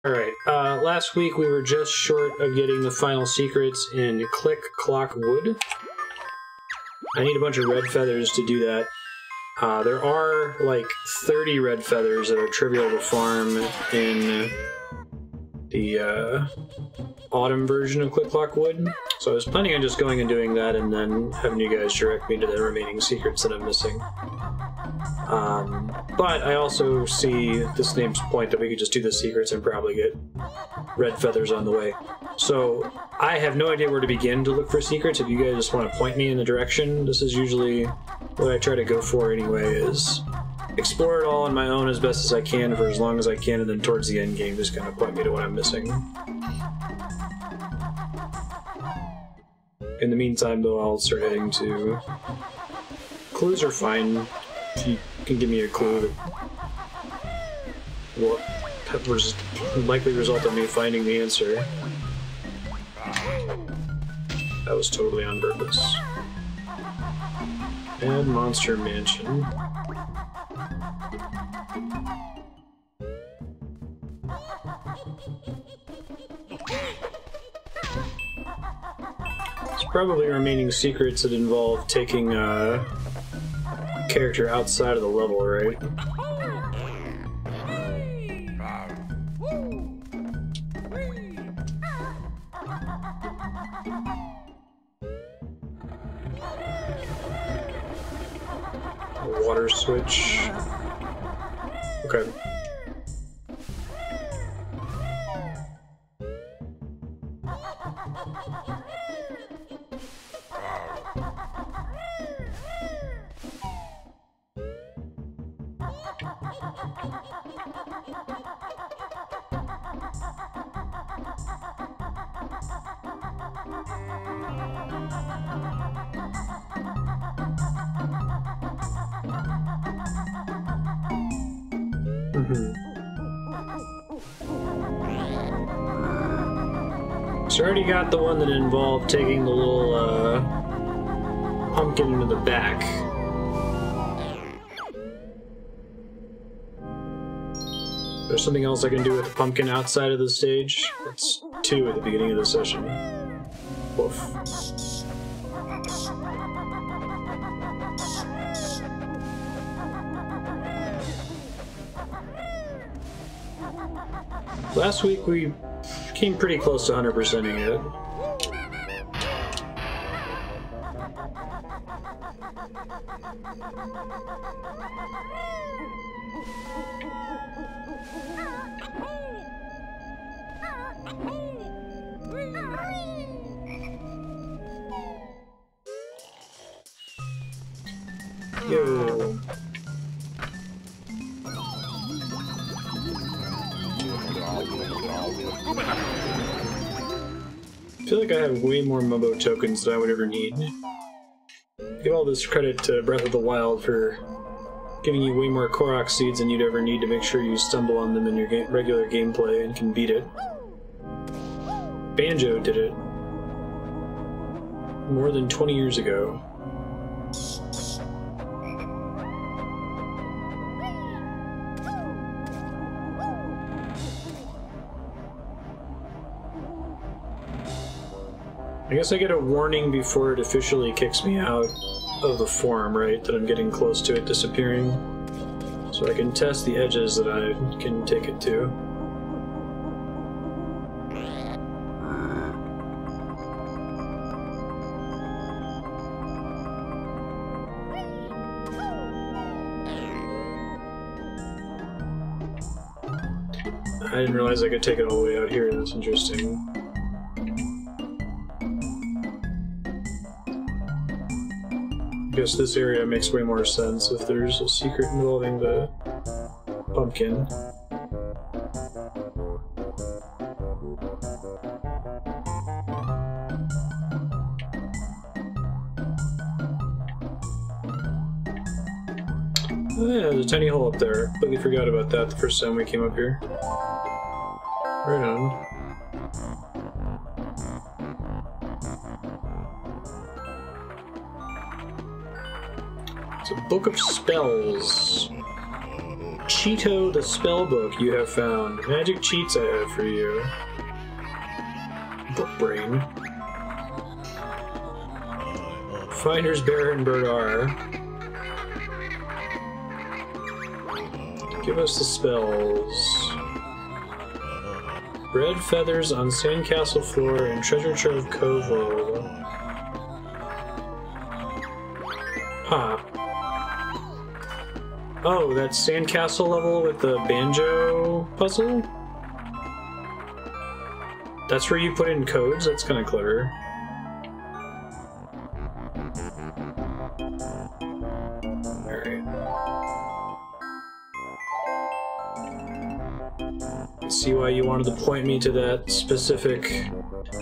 Alright, last week we were just short of getting the final secrets in Click Clock Wood. I need a bunch of red feathers to do that. There are like 30 red feathers that are trivial to farm in the autumn version of Click Clock Wood. So I was planning on just going and doing that and then having you guys direct me to the remaining secrets that I'm missing. But I also see this name's point that we could just do the secrets and probably get red feathers on the way. So I have no idea where to begin to look for secrets. If you guys just want to point me in the direction, this is usually what I try to go for anyway, is explore it all on my own as best as I can for as long as I can, and then towards the end game just kind of point me to what I'm missing. In the meantime, though, I'll start heading to... Clues are fine. If you can give me a clue that will likely result in me finding the answer. That was totally on purpose. Add Monster Mansion. There's probably remaining secrets that involve taking a character outside of the level, right? Water switch. Okay. So I already got the one that involved taking the little pumpkin into the back. There's something else I can do with the pumpkin outside of the stage. That's 2 at the beginning of the session. Woof. Last week we came pretty close to 100%ing it. Yo. I feel like I have way more Mumbo tokens than I would ever need. Give all this credit to Breath of the Wild for giving you way more Korok seeds than you'd ever need to make sure you stumble on them in your regular gameplay and can beat it. Banjo did it more than 20 years ago. I guess I get a warning before it officially kicks me out of the form, right? That I'm getting close to it disappearing. So I can test the edges that I can take it to. I didn't realize I could take it all the way out here. That's interesting. I guess this area makes way more sense if there's a secret involving the pumpkin. Oh yeah, there's a tiny hole up there. Completely forgot about that the first time we came up here. Right on. It's a book of spells. Cheato the spellbook you have found. Magic cheats I have for you. Book brain. Finder's Bear and Bird R. Give us the spells. Redfeathers on Sandcastle Floor and Treasure Trove Cove Roll. Huh. Oh, that Sandcastle level with the Banjo puzzle? That's where you put in codes? That's kind of clever. Alright. I see why you wanted to point me to that specific...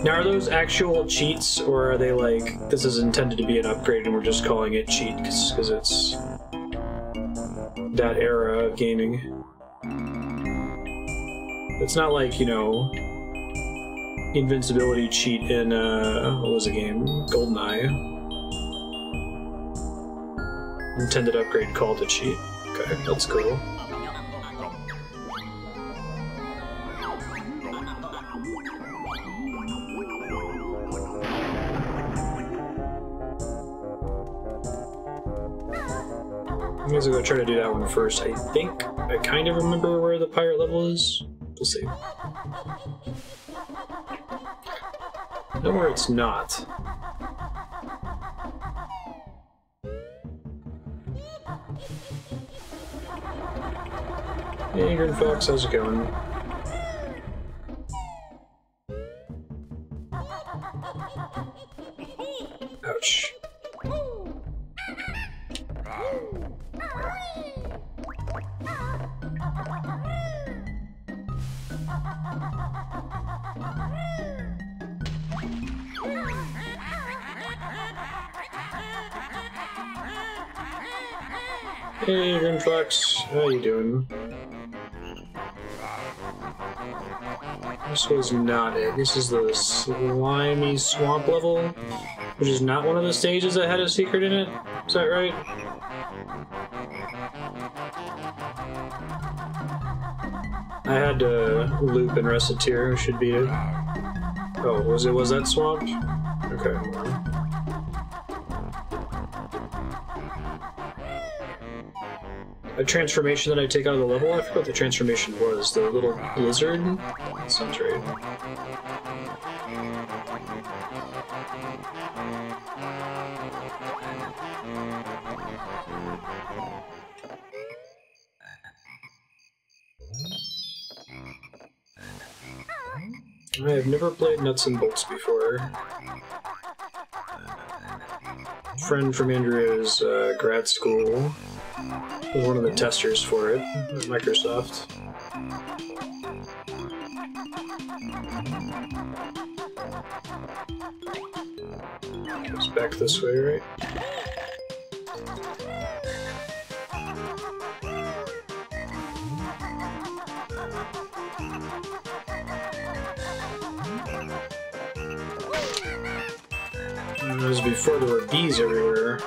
Now, are those actual cheats, or are they like, this is intended to be an upgrade and we're just calling it cheat because it's that era of gaming? It's not like, you know, invincibility cheat in, what was the game? GoldenEye. Intended upgrade called a cheat. Okay, that's cool. I guess I'll go try to do that one first. I think I kind of remember where the pirate level is. We'll see. Know where it's not. Hey, Green Fox, how's it going? Ouch. Hey, Grunfox, how you doing? This was not it. This is the slimy swamp level, which is not one of the stages that had a secret in it. Is that right? I had to loop and reciteer. Should be it. Oh, was that swamp? Okay. A transformation that I take out of the level? I forgot what the transformation was. The little lizard? That sounds right. I have never played Nuts and Bolts before. Friend from Andrea's grad school was one of the testers for it at Microsoft. Goes back this way, right? It was before there were bees everywhere.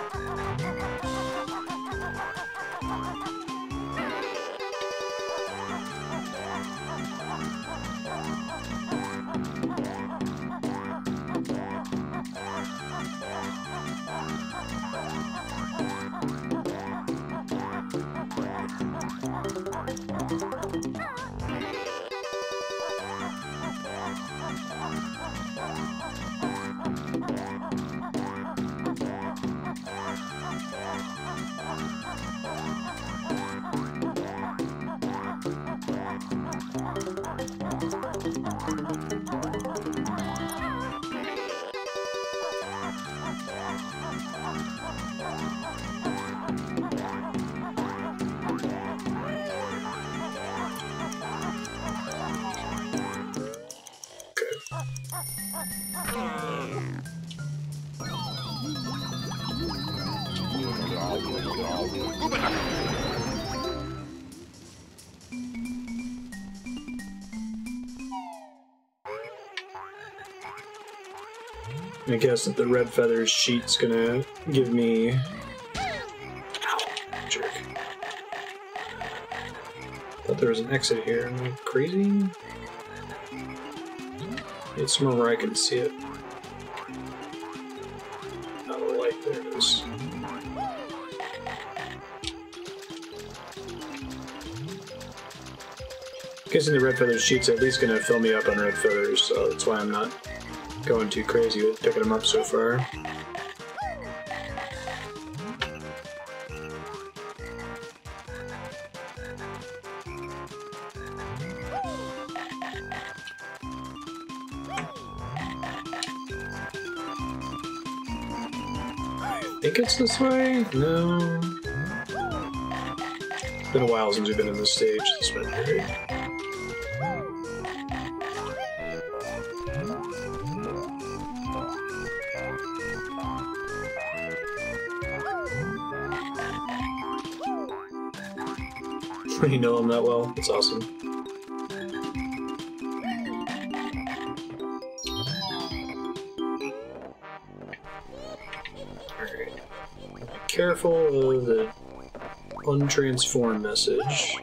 I guess that the Redfeathers sheet's gonna give me... Ow, jerk. thought there was an exit here. Am I crazy? It's somewhere where I can see it. Oh, the light, there it is. Guessing the Redfeathers sheet's at least gonna fill me up on Redfeathers, so that's why I'm not going too crazy with picking them up so far. I think it's this way? No. It's been a while since we've been in this stage. This might be great. You know him that well? That's awesome. Alright. Careful of the untransform message.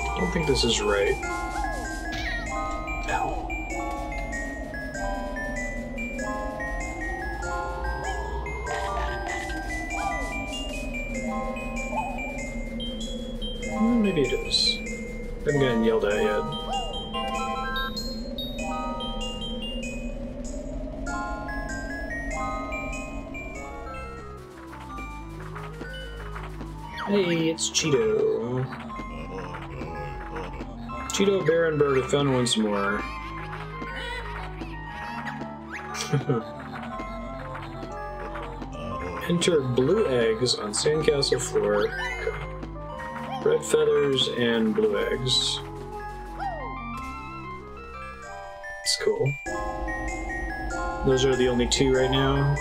I don't think this is right. Ow. Maybe it is. I haven't gotten yelled at yet. Hey, it's Cheato. Cheato, Bear, and Bird have found once more. Enter Blueeggs on sandcastle floor. Redfeathers and Blueeggs. It's cool. Those are the only two right now.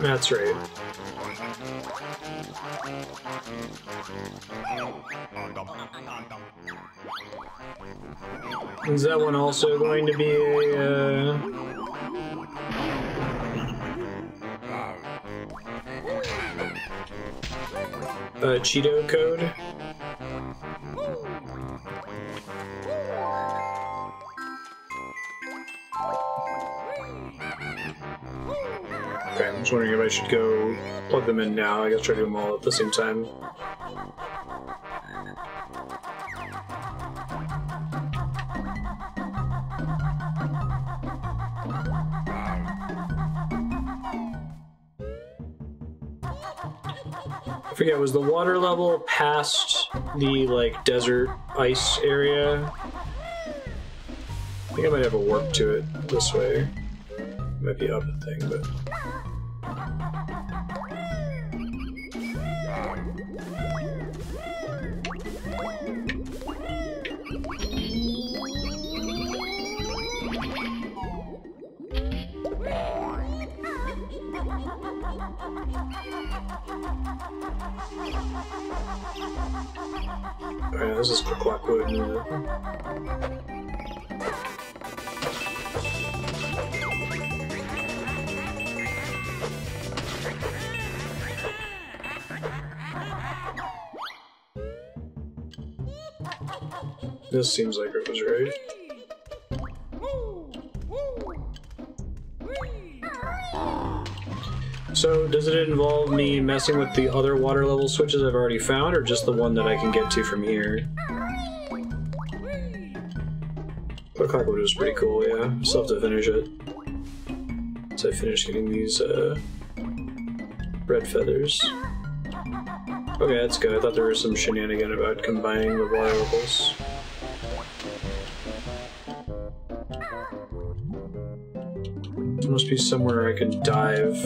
That's right. Is that one also going to be a Cheato code? Okay, I'm just wondering if I should go plug them in now. I guess try to do them all at the same time. I forget, was the water level past the, like, desert ice area? I think I might have a warp to it this way. Might be up a thing, but... Alright, this is Clockwood. This seems like it was right. So, does it involve me messing with the other water level switches I've already found, or just the one that I can get to from here? But Clockwood was pretty cool, yeah. Still have to finish it. So I finished getting these, Redfeathers. Okay, that's good. I thought there was some shenanigan about combining the water levels. There must be somewhere I can dive.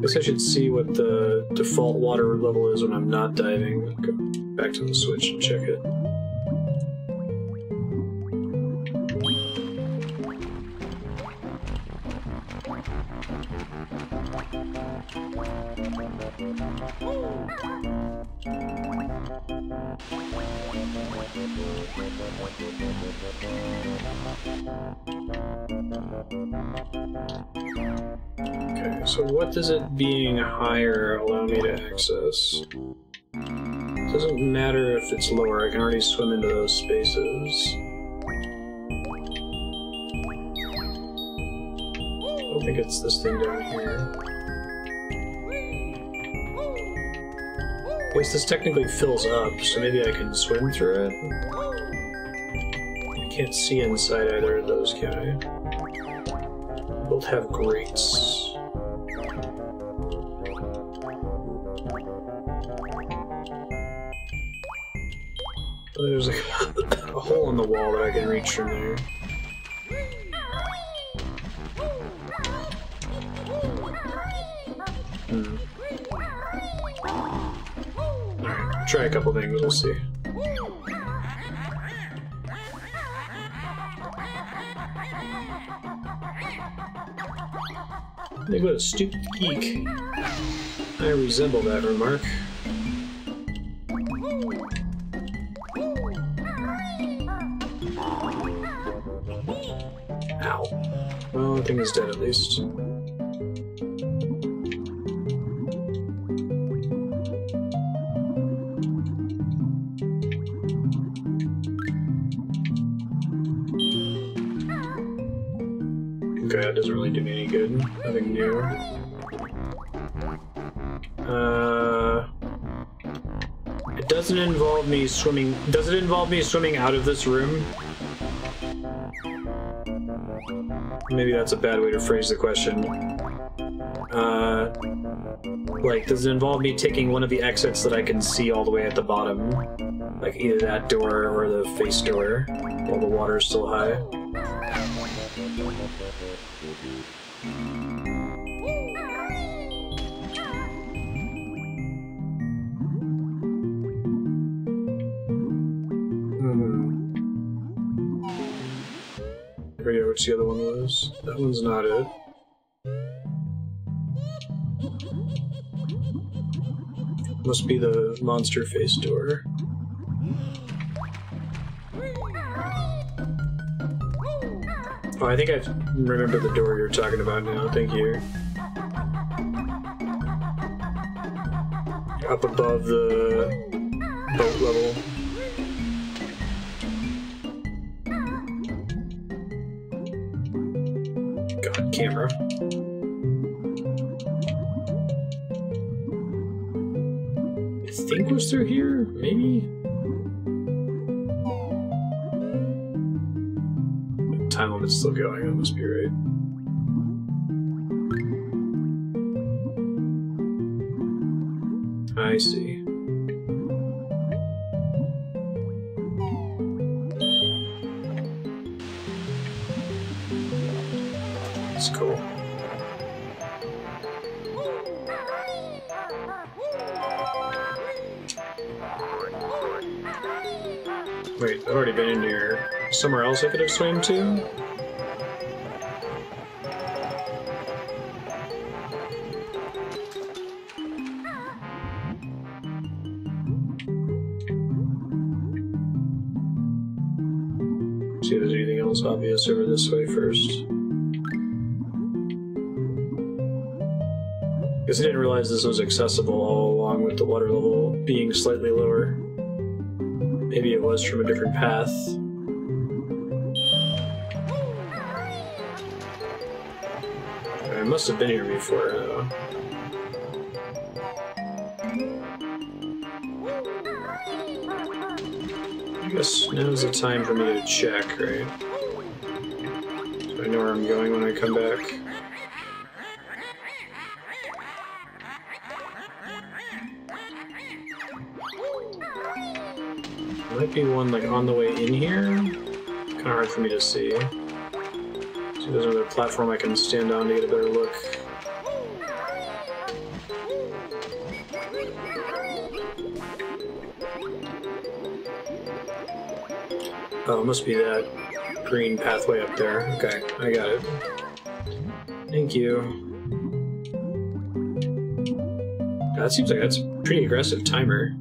Guess I should see what the default water level is when I'm not diving. Go back to the Switch and check it. Okay, so what does it being higher allow me to access? It doesn't matter if it's lower, I can already swim into those spaces. I don't think it's this thing down here. I guess this technically fills up, so maybe I can swim through it? I can't see inside either of those, can I? Both have grates. Oh, there's like a hole in the wall that I can reach from there. Alright, try a couple things, we'll see. Think what a stupid geek. I resemble that remark. Ow. Well, the thing is dead at least. Okay, that doesn't really do me any good. Nothing new. It doesn't involve me swimming. Does it involve me swimming out of this room? Maybe that's a bad way to phrase the question. Like, does it involve me taking one of the exits that I can see all the way at the bottom? Like, either that door or the face door, while the water is still high? I forget which the other one was. That one's not it. Must be the monster face door. Oh, I think I remember the door you're talking about now, thank you. Up above the boat level. God, camera. I think was through here, maybe? Time limit's still going, that must be right. I see. That's cool. Wait, I've already been in here. Somewhere else I could have swam to? See if there's anything else obvious over this way first. Guess I didn't realize this was accessible all along with the water level being slightly lower. Maybe it was from a different path. I must have been here before, though. I guess now's the time for me to check, right? Do I know where I'm going when I come back. Might be one like on the way in here. Kind of hard for me to see. See, there's another platform I can stand on to get a better look. Oh, it must be that green pathway up there. Okay, I got it. Thank you. That seems like that's a pretty aggressive timer.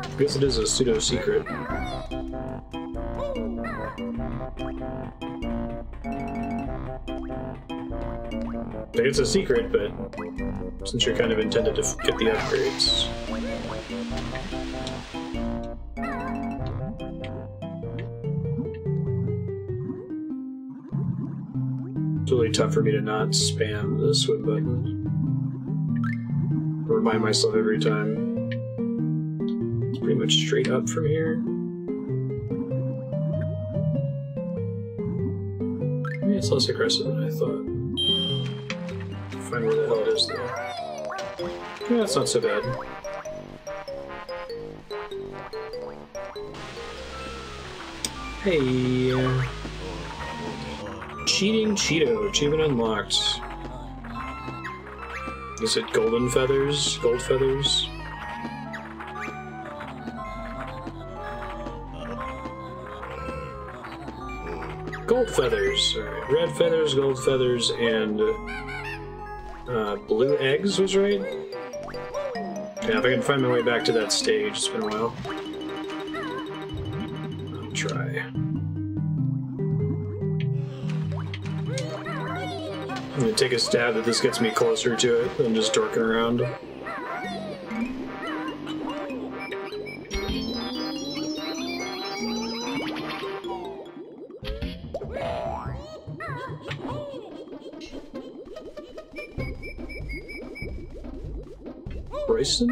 I guess it is a pseudo-secret. Like, it's a secret, but since you're kind of intended to get the upgrades. It's really tough for me to not spam the swim button. Remind myself every time. Pretty much straight up from here. Maybe it's less aggressive than I thought. Find where the hell it is though. Yeah, that's not so bad. Hey! Cheating Cheato, achievement unlocked. Is it golden feathers? Gold feathers? Gold feathers. Alright, red feathers, gold feathers, and blue eggs was right? Yeah, if I can find my way back to that stage, it's been a while. I'll try. I'm gonna take a stab that this gets me closer to it than just dorking around. Bryson?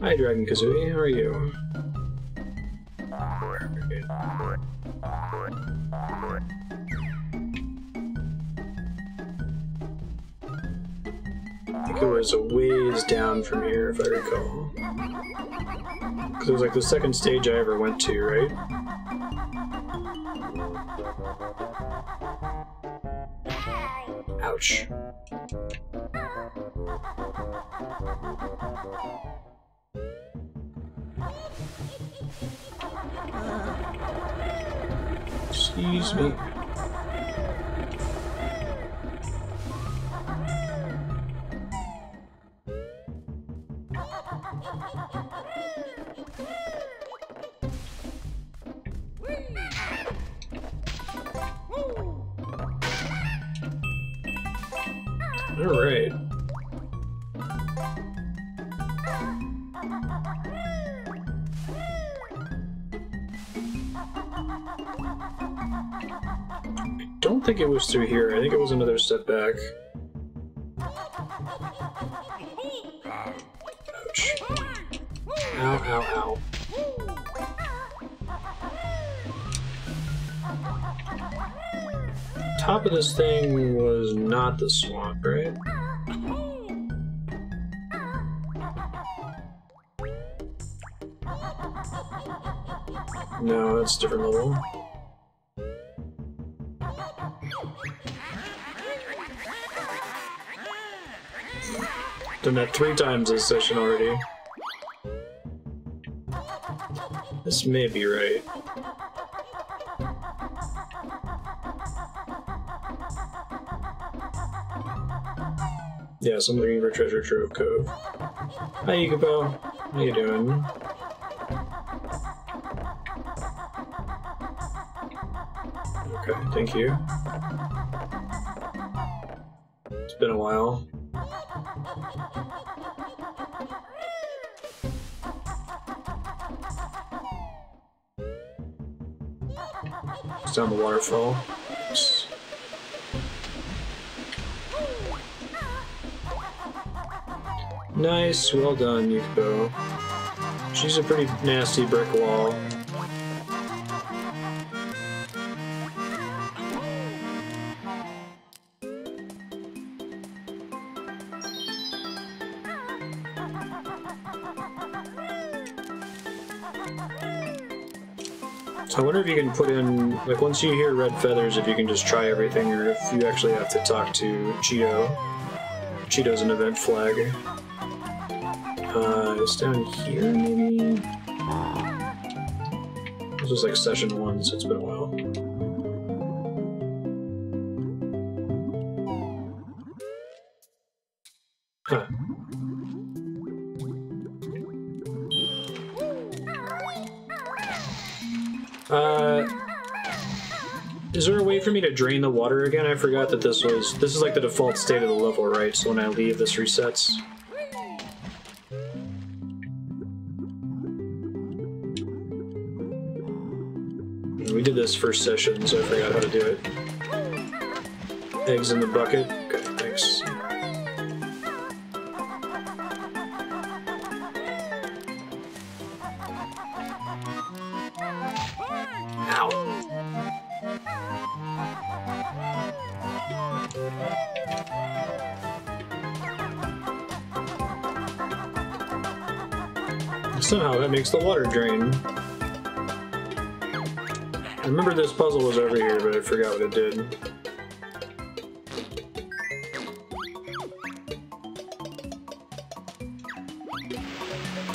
Hi, Dragon-Kazooie, how are you? I think it was a ways down from here, if I recall. Because it was like the second stage I ever went to, right? Ouch. Excuse me. All right. I don't think it was through here. I think it was another step back. Ouch. Ow, ow, ow. Top of this thing was not the swamp, right? No, that's a different level. Done that 3 times this session already. This may be right. Yes, I'm looking for Treasure Trove Cove. Hi, Yukipo. How you doing? Okay, thank you. It's been a while. It's down the waterfall. Oops. Nice, well done, Yuko. She's a pretty nasty brick wall. So I wonder if you can put in, like, once you hear Redfeathers, if you can just try everything, or if you actually have to talk to Cheato. Cheato's an event flag. It's down here, maybe? This was like session 1, so it's been a while. Huh. Is there a way for me to drain the water again? I forgot that this is like the default state of the level, right? So when I leave, this resets. We did this first session, so I forgot how to do it. Eggs in the bucket. Okay, thanks. Somehow that makes the water drain. I remember this puzzle was over here, but I forgot what it did.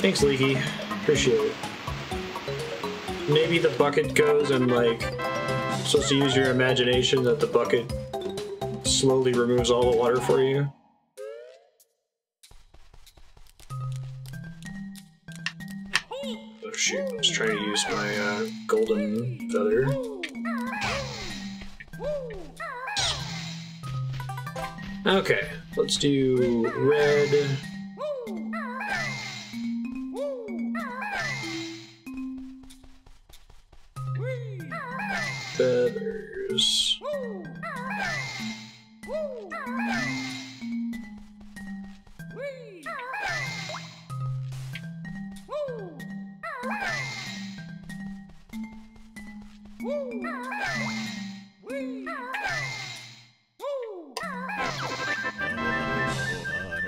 Thanks, Leaky. Appreciate it. Maybe the bucket goes and, like, you're supposed to use your imagination that the bucket slowly removes all the water for you. Oh shoot, I was trying to use my golden feather. Okay, let's do red. Feathers.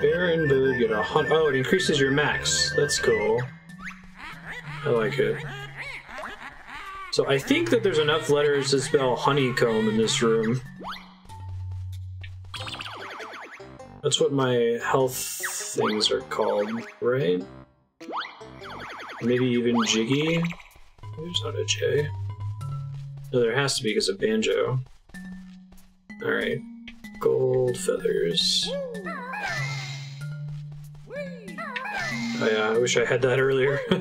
Barenberg at 100. Oh, it increases your max. That's cool. I like it. So I think that there's enough letters to spell honeycomb in this room. That's what my health things are called, right? Maybe even Jiggy? There's not a J. No, there has to be because of Banjo. Alright. Goldfeathers. Oh yeah, I wish I had that earlier. I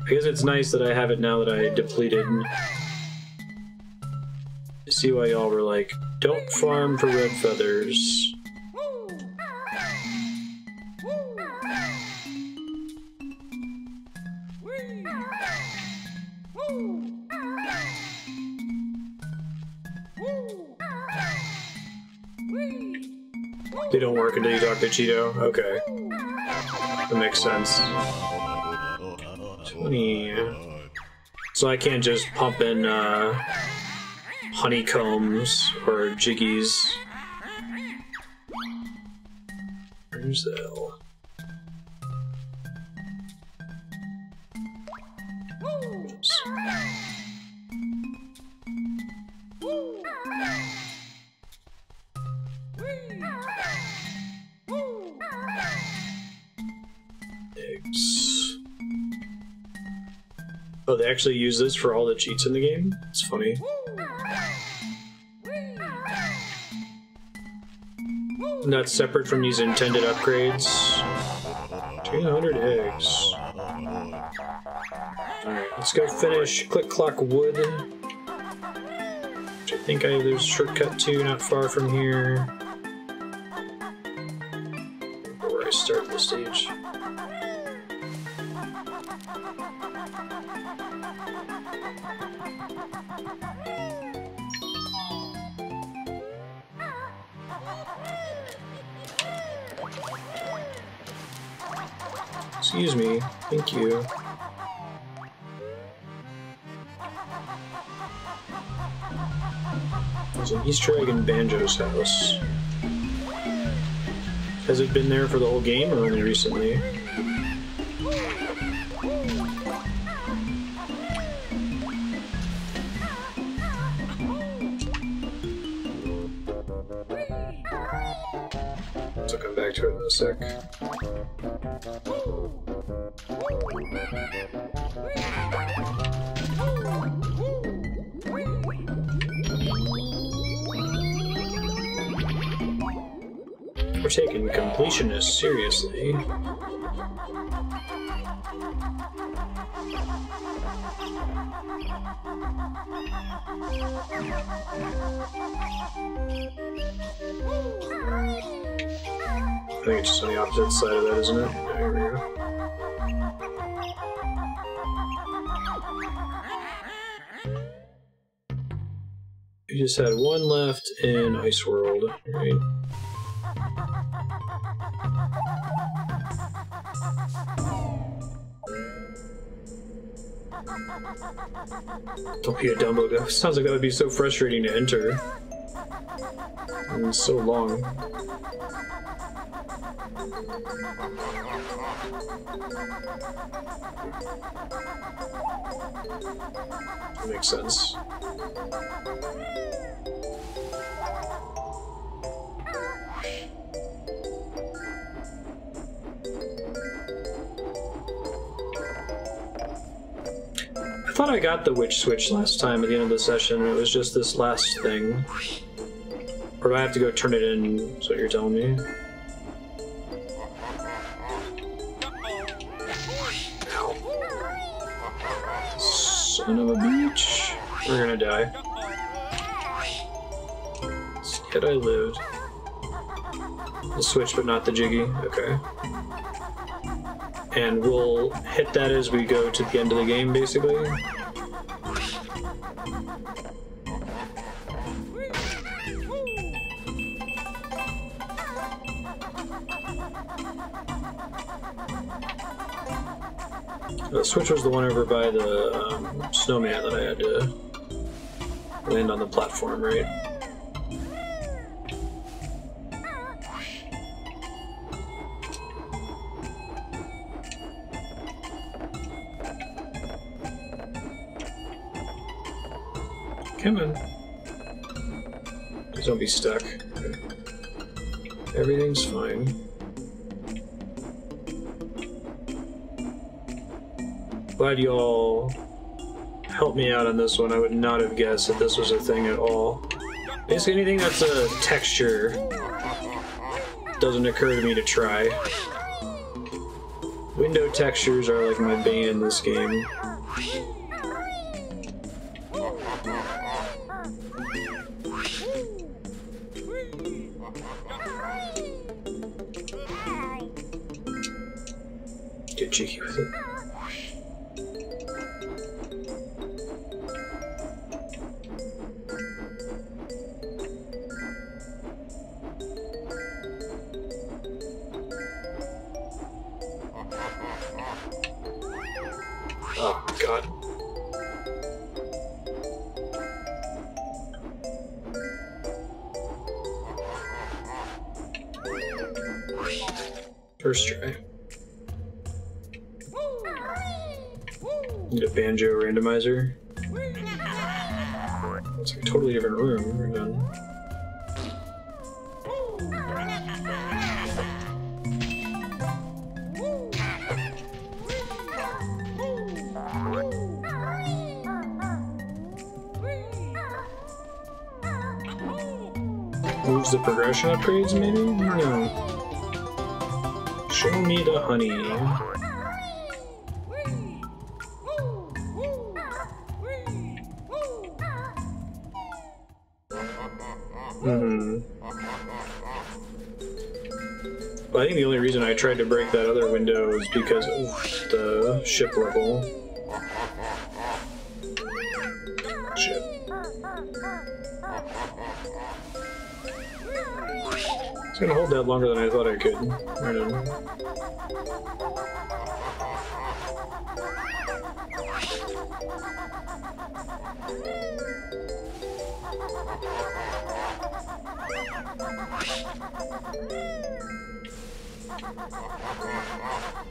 guess it's nice that I have it now that I depleted. I see why y'all were like, don't farm for Redfeathers. They don't work until you talk to Cheato? Okay. That makes sense. 20. So I can't just pump in honeycombs or jiggies. Where's the L? Oops. Eggs. Oh, they actually use this for all the cheats in the game? It's funny. And that's separate from these intended upgrades. 200 eggs. Alright, let's go finish Click Clock Wood. Which I think there's a shortcut to, not far from here. Where I start the stage. Excuse me. Thank you. There's an Easter egg in Banjo's house. Has it been there for the whole game or only recently? So I'll come back to it in a sec. We're taking completionists seriously. I think it's just on the opposite side of that, isn't it? Yeah, here we go. We just had one left in Ice World, right? Don't be a Dumbo. That sounds like that would be so frustrating to enter. And so long. That makes sense. I thought I got the witch switch last time at the end of the session, and it was just this last thing. Or do I have to go turn it in, is what you're telling me? Son of a bitch. We're gonna die. Yet I lived. The switch, but not the jiggy. Okay. And we'll hit that as we go to the end of the game, basically. The switch was the one over by the snowman that I had to land on the platform, right? Come on. Just don't be stuck. Okay. Everything's fine. Glad you all helped me out on this one. I would not have guessed that this was a thing at all. Basically anything that's a texture doesn't occur to me to try. Window textures are like my bane in this game. Get cheeky with it. Oh, God. First try. Need a banjo randomizer. It's like a totally different room. We're done. Moves the progression upgrades, maybe? I don't know. Show me the honey. Well, I think the only reason I tried to break that other window is because of the ship level. Shit. It's gonna hold that longer than I thought I could. Right on.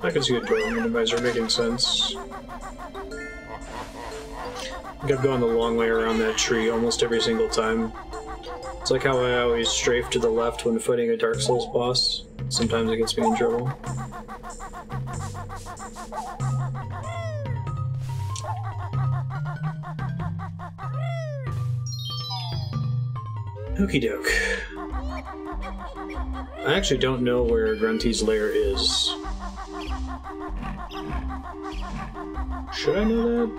I can see a door minimizer making sense. I think I've gone the long way around that tree almost every single time. It's like how I always strafe to the left when fighting a Dark Souls boss. Sometimes it gets me in trouble. Okie doke. I actually don't know where Grunty's lair is. Should I know that?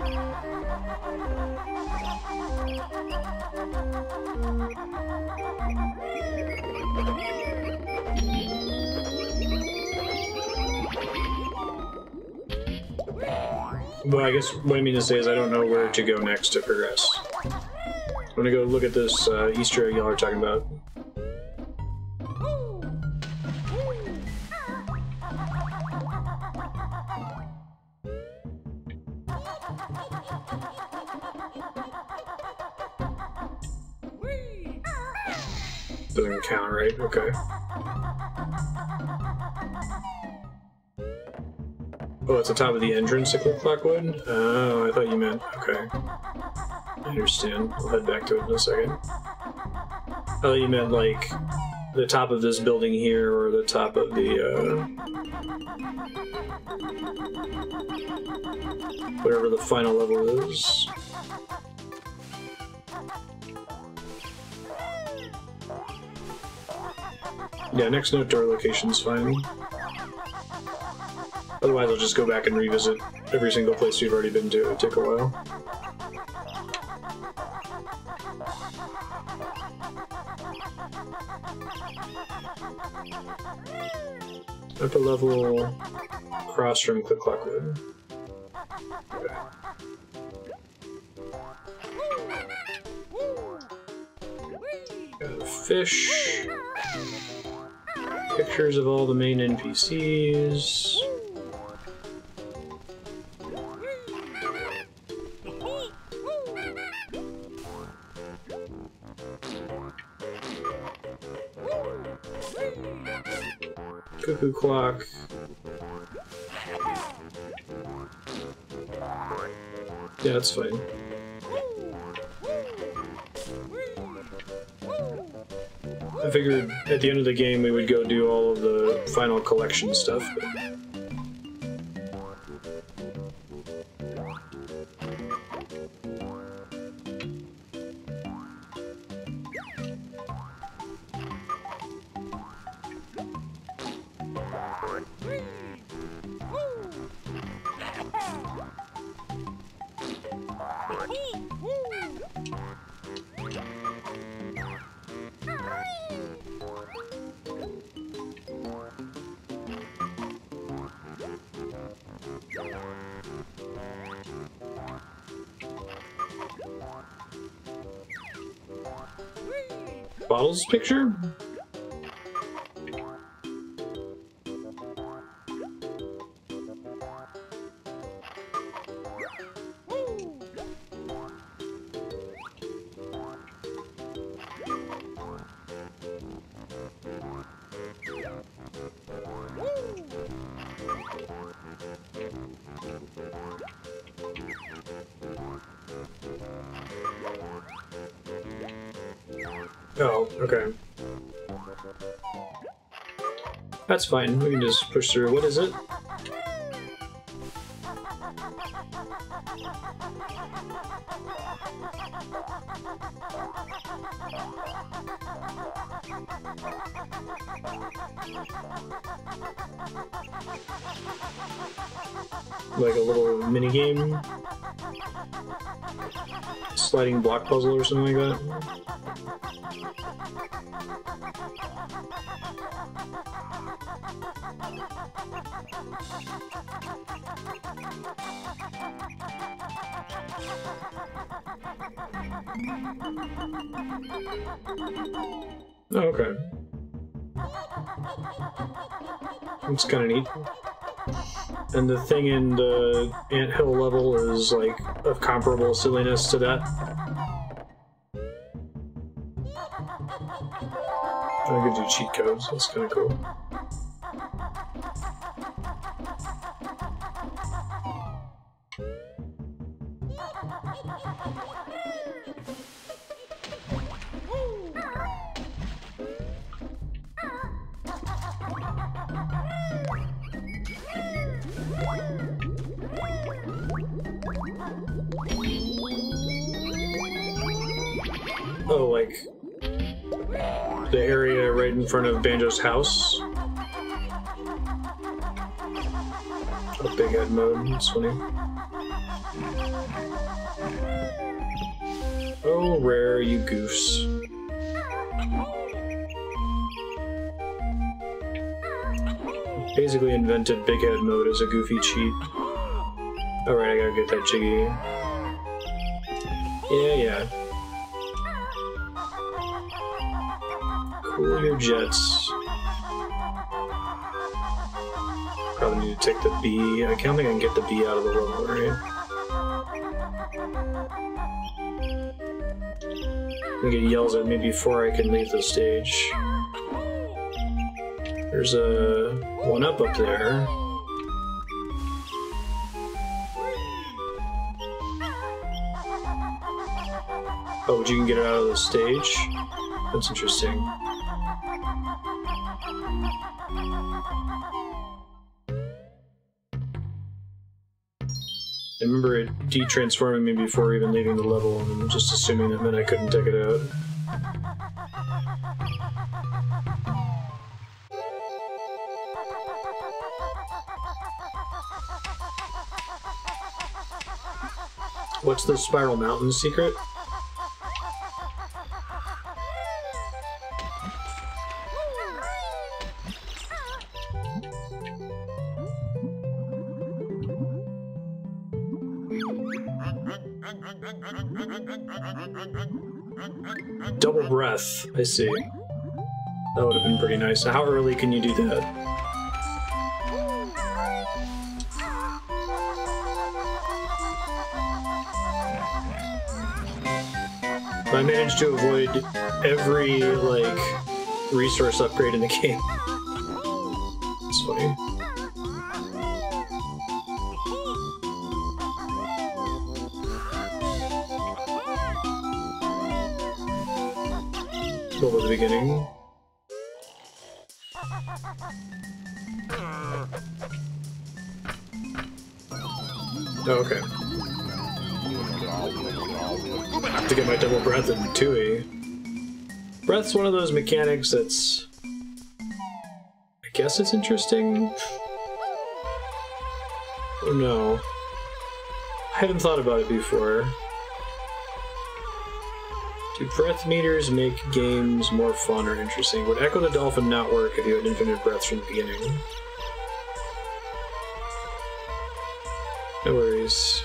Well, I guess what I mean to say is I don't know where to go next to progress. I'm gonna go look at this Easter egg y'all are talking about. Doesn't count, right? Okay. Oh, it's the top of the entrance to Click Clock Wood? Oh, I thought you meant... Okay. I understand. I'll head back to it in a second. I thought you meant, like, the top of this building here, or the top of the, whatever the final level is. Yeah, next note door location's fine. Otherwise, I'll just go back and revisit every single place you've already been to. It'll take a while. Upper level across from Click Clock Wood. Okay. Got a fish. Pictures of all the main NPCs. Cuckoo clock. Yeah, that's fine. I figured at the end of the game we would go do all of the final collection stuff, but... Bottles picture? Oh, okay. That's fine, we can just push through. What is it? Like a little mini game? Sliding block puzzle or something like that? Oh, okay. That's kind of neat. And the thing in the anthill level is like of comparable silliness to that. I could do cheat codes, that's kind of cool. Oh, like the area right in front of Banjo's house. Oh, big head mode, that's funny. Oh, rare, you goose. Basically invented big head mode as a goofy cheat. Alright, I gotta get that jiggy. Yeah. Cool your jets. Probably need to take the bee. I don't think I can get the bee out of the level, right? I think it yells at me before I can leave the stage. There's a one-up up there. Oh, but you can get it out of the stage? That's interesting. I remember it de-transforming me before even leaving the level, and just assuming that meant I couldn't take it out. What's the Spiral Mountain secret? Double breath, I see. That would have been pretty nice. How early can you do that? I managed to avoid every, like, resource upgrade in the game. It's funny. Over the beginning. Oh, okay. I have to get my double breath in Tooty. Breath's one of those mechanics that's... I guess it's interesting? Oh no. I hadn't thought about it before. Do breath meters make games more fun or interesting? Would Echo the Dolphin not work if you had infinite breaths from the beginning? No worries.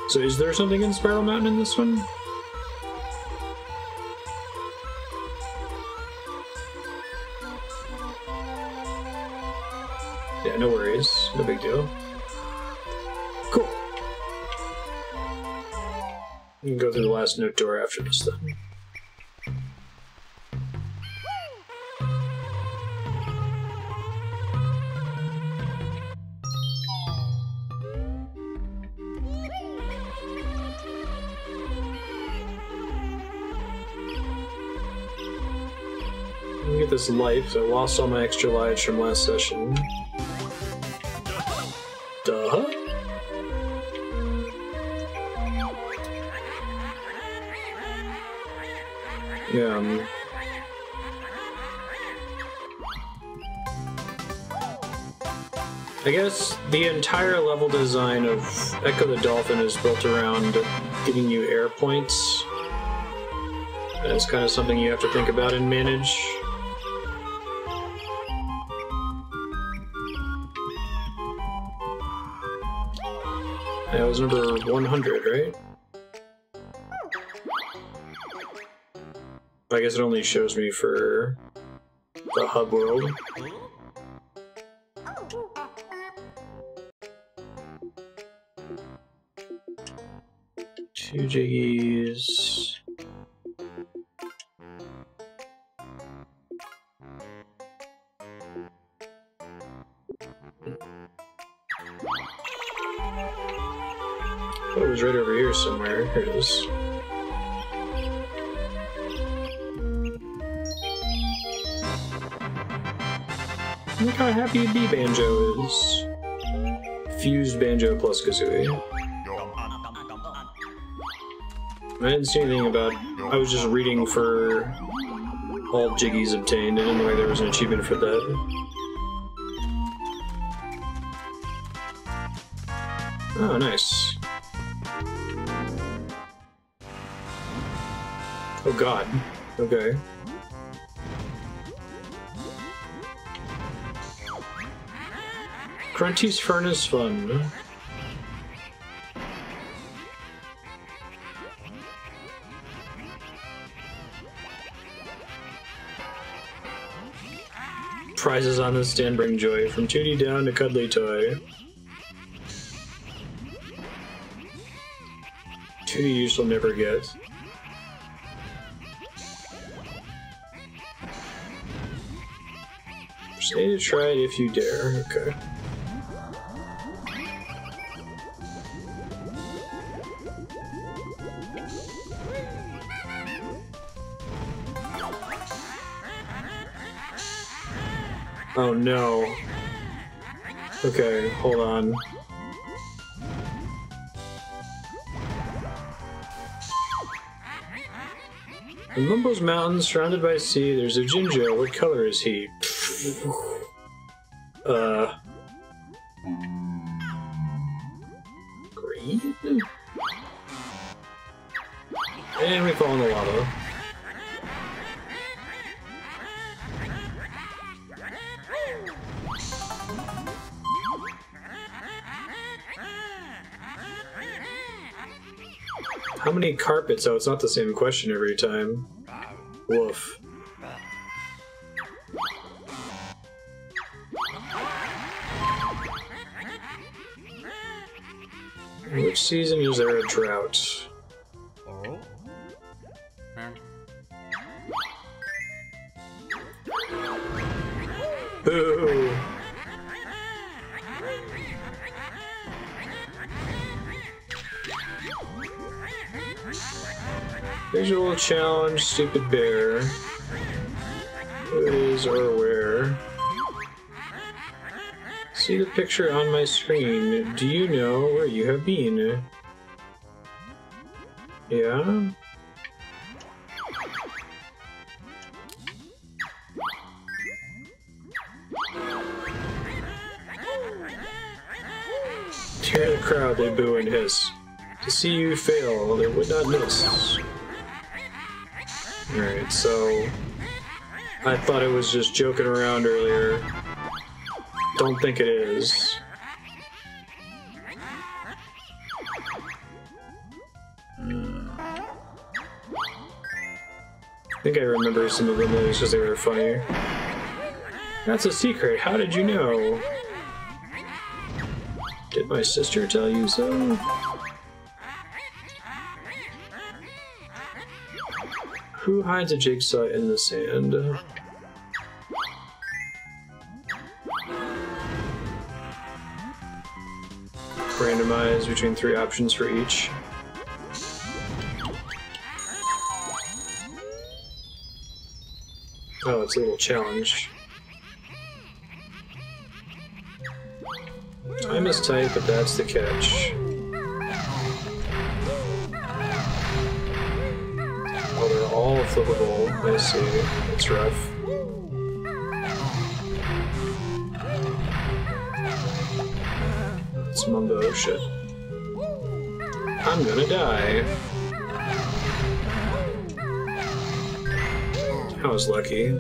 So is there something in Spiral Mountain in this one? Yeah, no worries. No big deal. Cool. You can go through the last note door after this then. Let me get this life. I lost all my extra lives from last session. Duh. Yeah. I guess the entire level design of Echo the Dolphin is built around giving you air points. And it's kind of something you have to think about and manage. That was number 100, right? I guess it only shows me for the hub world. Few jiggies. Oh, it was right over here somewhere. Here it is. Look how happy B Banjo is. Fused Banjo plus Kazooie. I didn't see anything about... I was just reading for all Jiggies obtained. I didn't know there was an achievement for that. Oh, nice. Oh god. Okay. Grunty's Furnace Fun. Prizes on this stand bring joy, from Tooty down to Cuddly Toy. Tooty you shall never get. Say to try it if you dare. Okay. Oh no. Okay, hold on. In Mumbo's mountains, surrounded by sea, there's a Jinjo. What color is he? Green? And we fall in the lava. How many carpets? Oh, it's not the same question every time. Woof. Which season is there a drought? Boo! Visual challenge, stupid bear. Who it is or where? See the picture on my screen. Do you know where you have been? Yeah? Hear the crowd, they boo and hiss. To see you fail, they would not miss. Alright, so... I thought it was just joking around earlier. Don't think it is. I think I remember some of them because they were funny. That's a secret, how did you know? Did my sister tell you so? Who hides a jigsaw in the sand? Randomize between 3 options for each. Oh, it's a little challenge. Time is tight, but that's the catch. Oh, they're all flippable. I see. It's rough. It's Mumbo shit. I'm gonna die. I was lucky.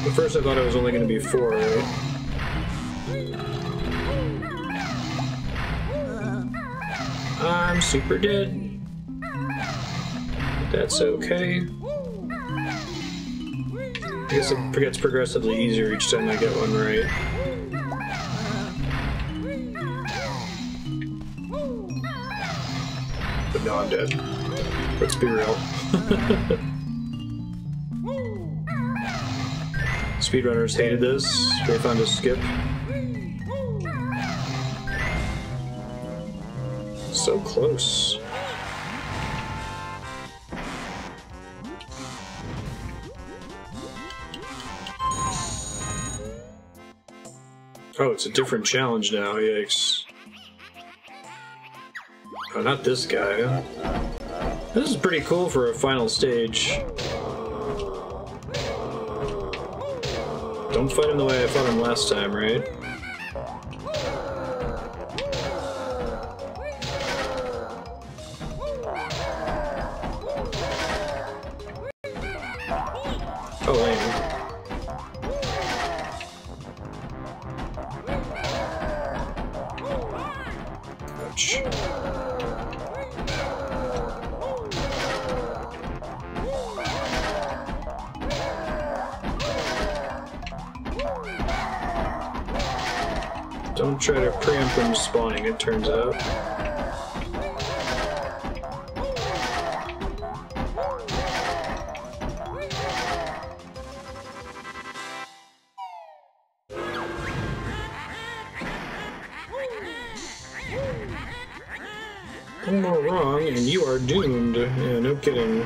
At first I thought it was only going to be 4, right? I'm super dead. That's okay. I guess it gets progressively easier each time I get one right. But no, I'm dead. Let's be real. Speedrunners hated this. They found a skip. So close. Oh, it's a different challenge now, yikes. Oh, not this guy. This is pretty cool for a final stage. Don't fight him the way I fought him last time, right? Oh, lame. Ouch. Don't try to preempt them spawning, it turns out. One more wrong, and you are doomed. Yeah, no kidding.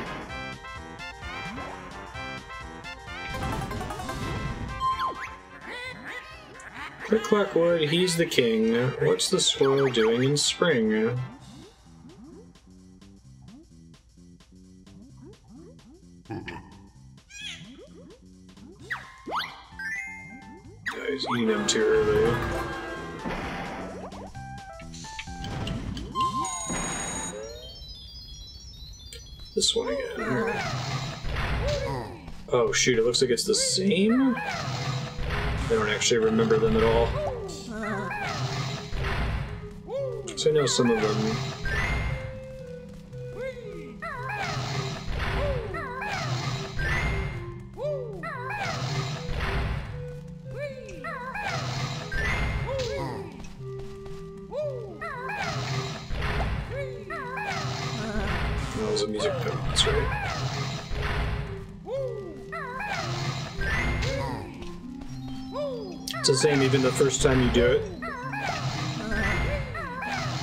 Click Clock Wood, he's the king. What's the squirrel doing in spring? Oh, he's eating them too early. This one again. Oh shoot, it looks like it's the same? I don't actually remember them at all. So I know some of them. That was a music note, that's right. It's the same even the first time you do it.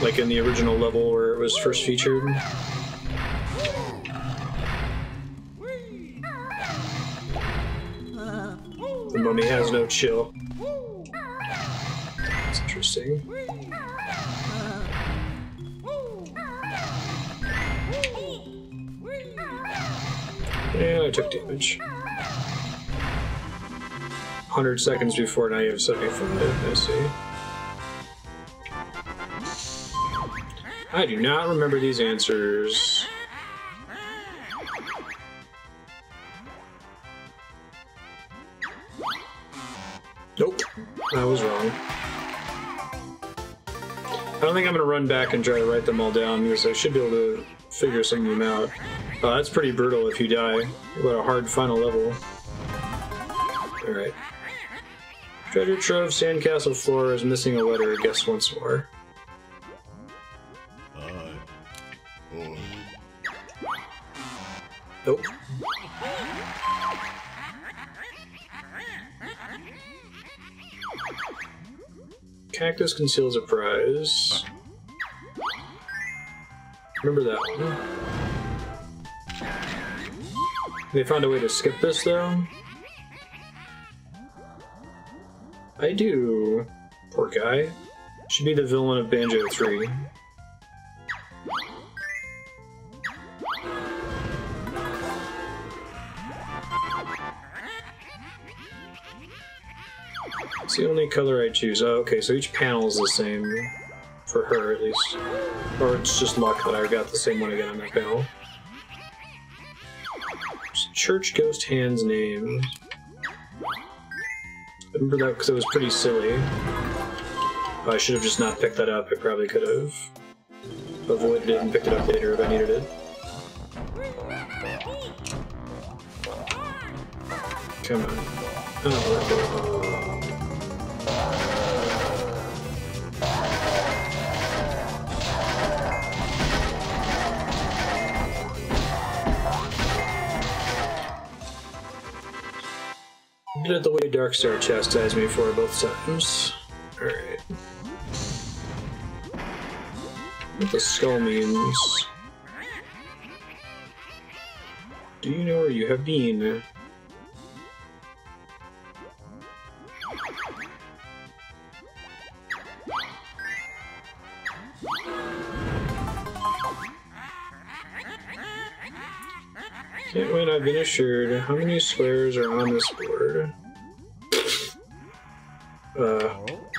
Like in the original level where it was first featured. The mummy has no chill. That's interesting. Yeah, I took damage. 100 seconds before, now you have 75, I see. I do not remember these answers. Nope, I was wrong. I don't think I'm gonna run back and try to write them all down because I should be able to figure some of them out. That's pretty brutal if you die. What a hard final level. Alright. Treasure trove, sandcastle floor is missing a letter. Guess once more. Nope. Cactus conceals a prize. Remember that one. They found a way to skip this, though? I do. Poor guy. Should be the villain of Banjo 3. It's the only color I choose. Oh, okay, so each panel is the same. For her, at least. Or it's just luck that I got the same one again on that panel. Church Ghost Hand's name. I remember that because it was pretty silly. I should have just not picked that up. I probably could have avoided it and picked it up later if I needed it. Come on. Oh, did it the way Darkstar chastised me for both times. Alright. What the skull means. Do you know where you have been? Can't wait, I've been assured. How many squares are on this board?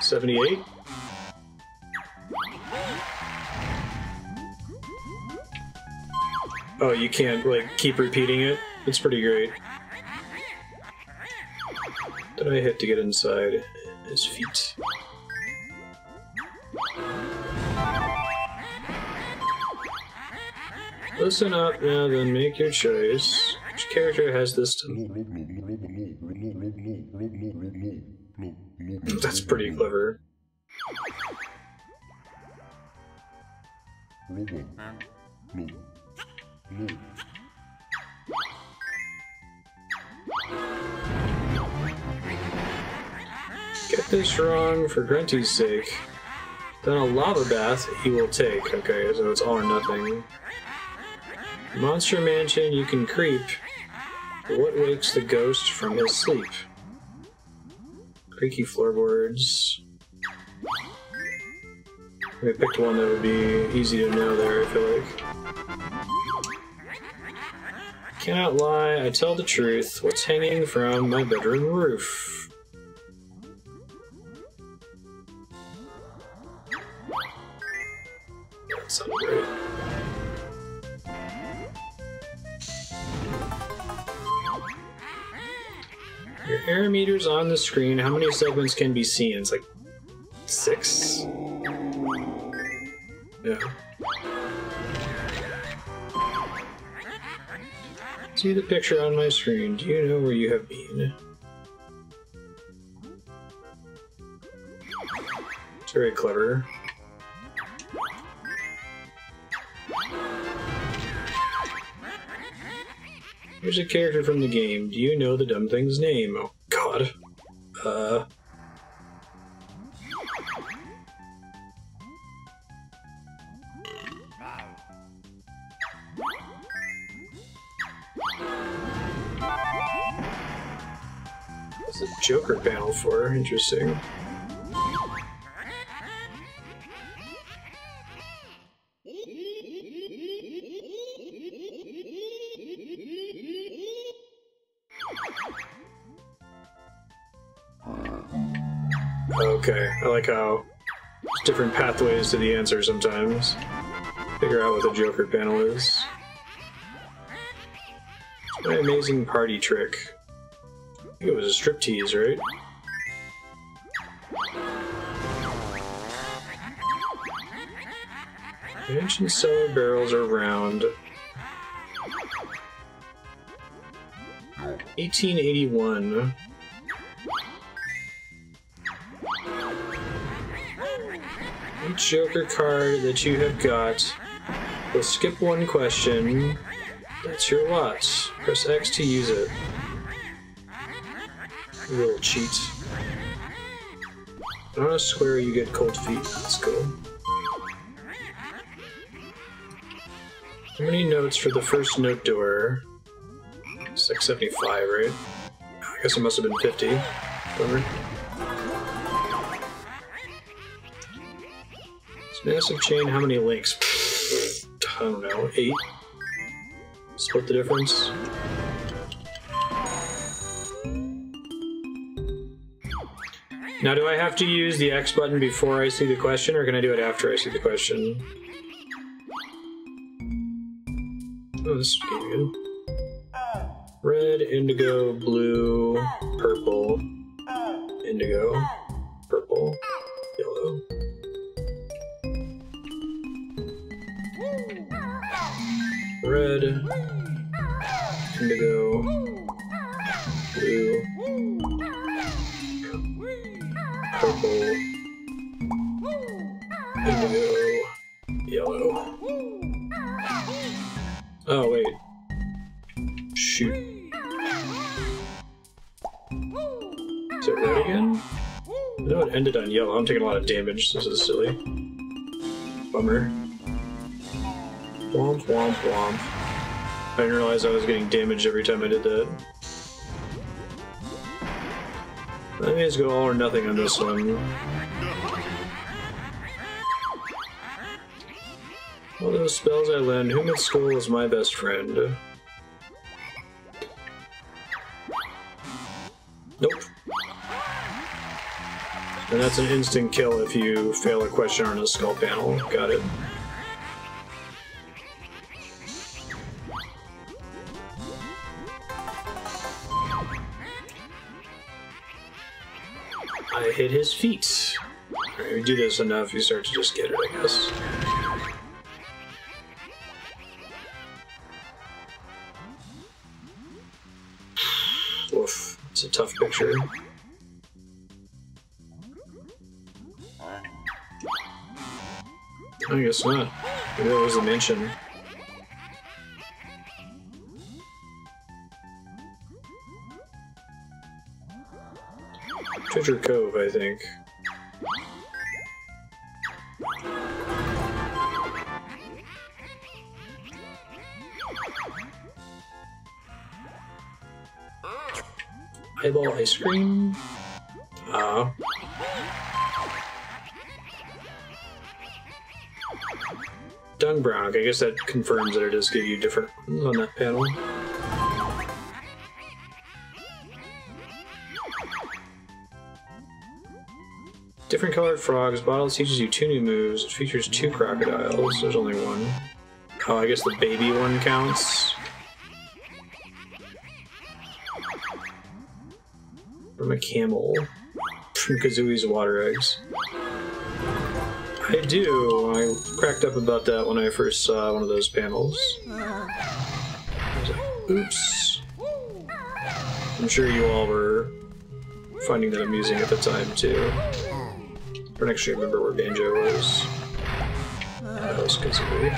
78? Oh, you can't, like, keep repeating it? It's pretty great. What did I hit to get inside his feet? Listen up now, then make your choice. Which character has this That's pretty clever. Get this wrong for Grunty's sake. Then a lava bath he will take. Okay, so it's all or nothing. Monster Mansion you can creep. But what wakes the ghost from his sleep? Creaky floorboards. I picked one that would be easy to know there, I feel like. Cannot lie, I tell the truth. What's hanging from my bedroom roof? That sounded great. Your error meter's on the screen. How many segments can be seen? It's like 6? Yeah. See the picture on my screen. Do you know where you have been? It's very clever. Here's a character from the game. Do you know the dumb thing's name? Oh, God. What's the Joker panel for? Interesting. Okay, I like how there's different pathways to the answer sometimes. Figure out what the Joker panel is. It's my amazing party trick. I think it was a striptease, right? The ancient cellar barrels are round. 1881. Each Joker card that you have got will skip one question. That's your lot. Press X to use it. You little cheat. On a square you get cold feet. That's cool. How many notes for the first note door? It's like 75, right? I guess it must have been 50. Whatever. Massive chain, how many links? I don't know, 8? Split the difference. Now, do I have to use the X button before I see the question, or can I do it after I see the question? Oh, this is getting good. Red, indigo, blue, purple, indigo, purple, yellow. Red, Indigo. Blue. Purple. Indigo. Yellow. Oh, wait. Shoot. Is it red again? No, it ended on yellow. I'm taking a lot of damage. This is silly. Bummer. Womp, womp, womp. I didn't realize I was getting damaged every time I did that. I may as go all or nothing on this one. All those spells I learned, whom at school was my best friend? Nope. And that's an instant kill if you fail a question on a skull panel. Got it. I hit his feet. Alright, we do this enough, you start to just get it, I guess. Oof, it's a tough picture. I guess not. Maybe that was the mansion. Treasure Cove, I think. Eyeball ice cream? Dung brown. Okay, I guess that confirms that it does give you different on that panel. Different colored frogs. Bottle teaches you 2 new moves. It features 2 crocodiles. There's only one. Oh, I guess the baby one counts. From a camel. From Kazooie's water eggs. I do. I cracked up about that when I first saw one of those panels. I was like, oops. I'm sure you all were finding that amusing at the time, too. I don't actually remember where Banjo was. That was Kazooie.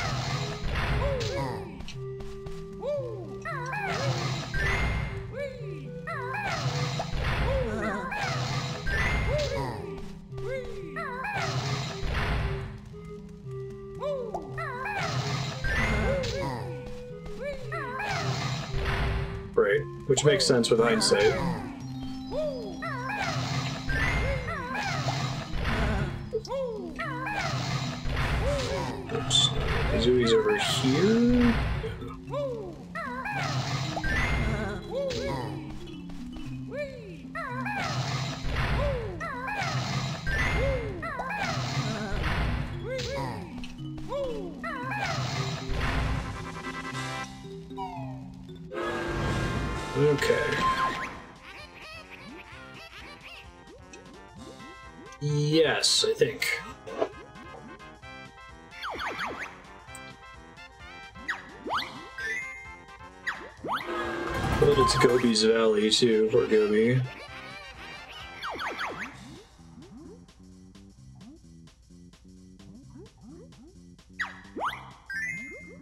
Right, which makes sense with hindsight. Oops. Kazooie's over here. Okay. Yes, I think. But it's Gobi's Valley too, poor Gobi.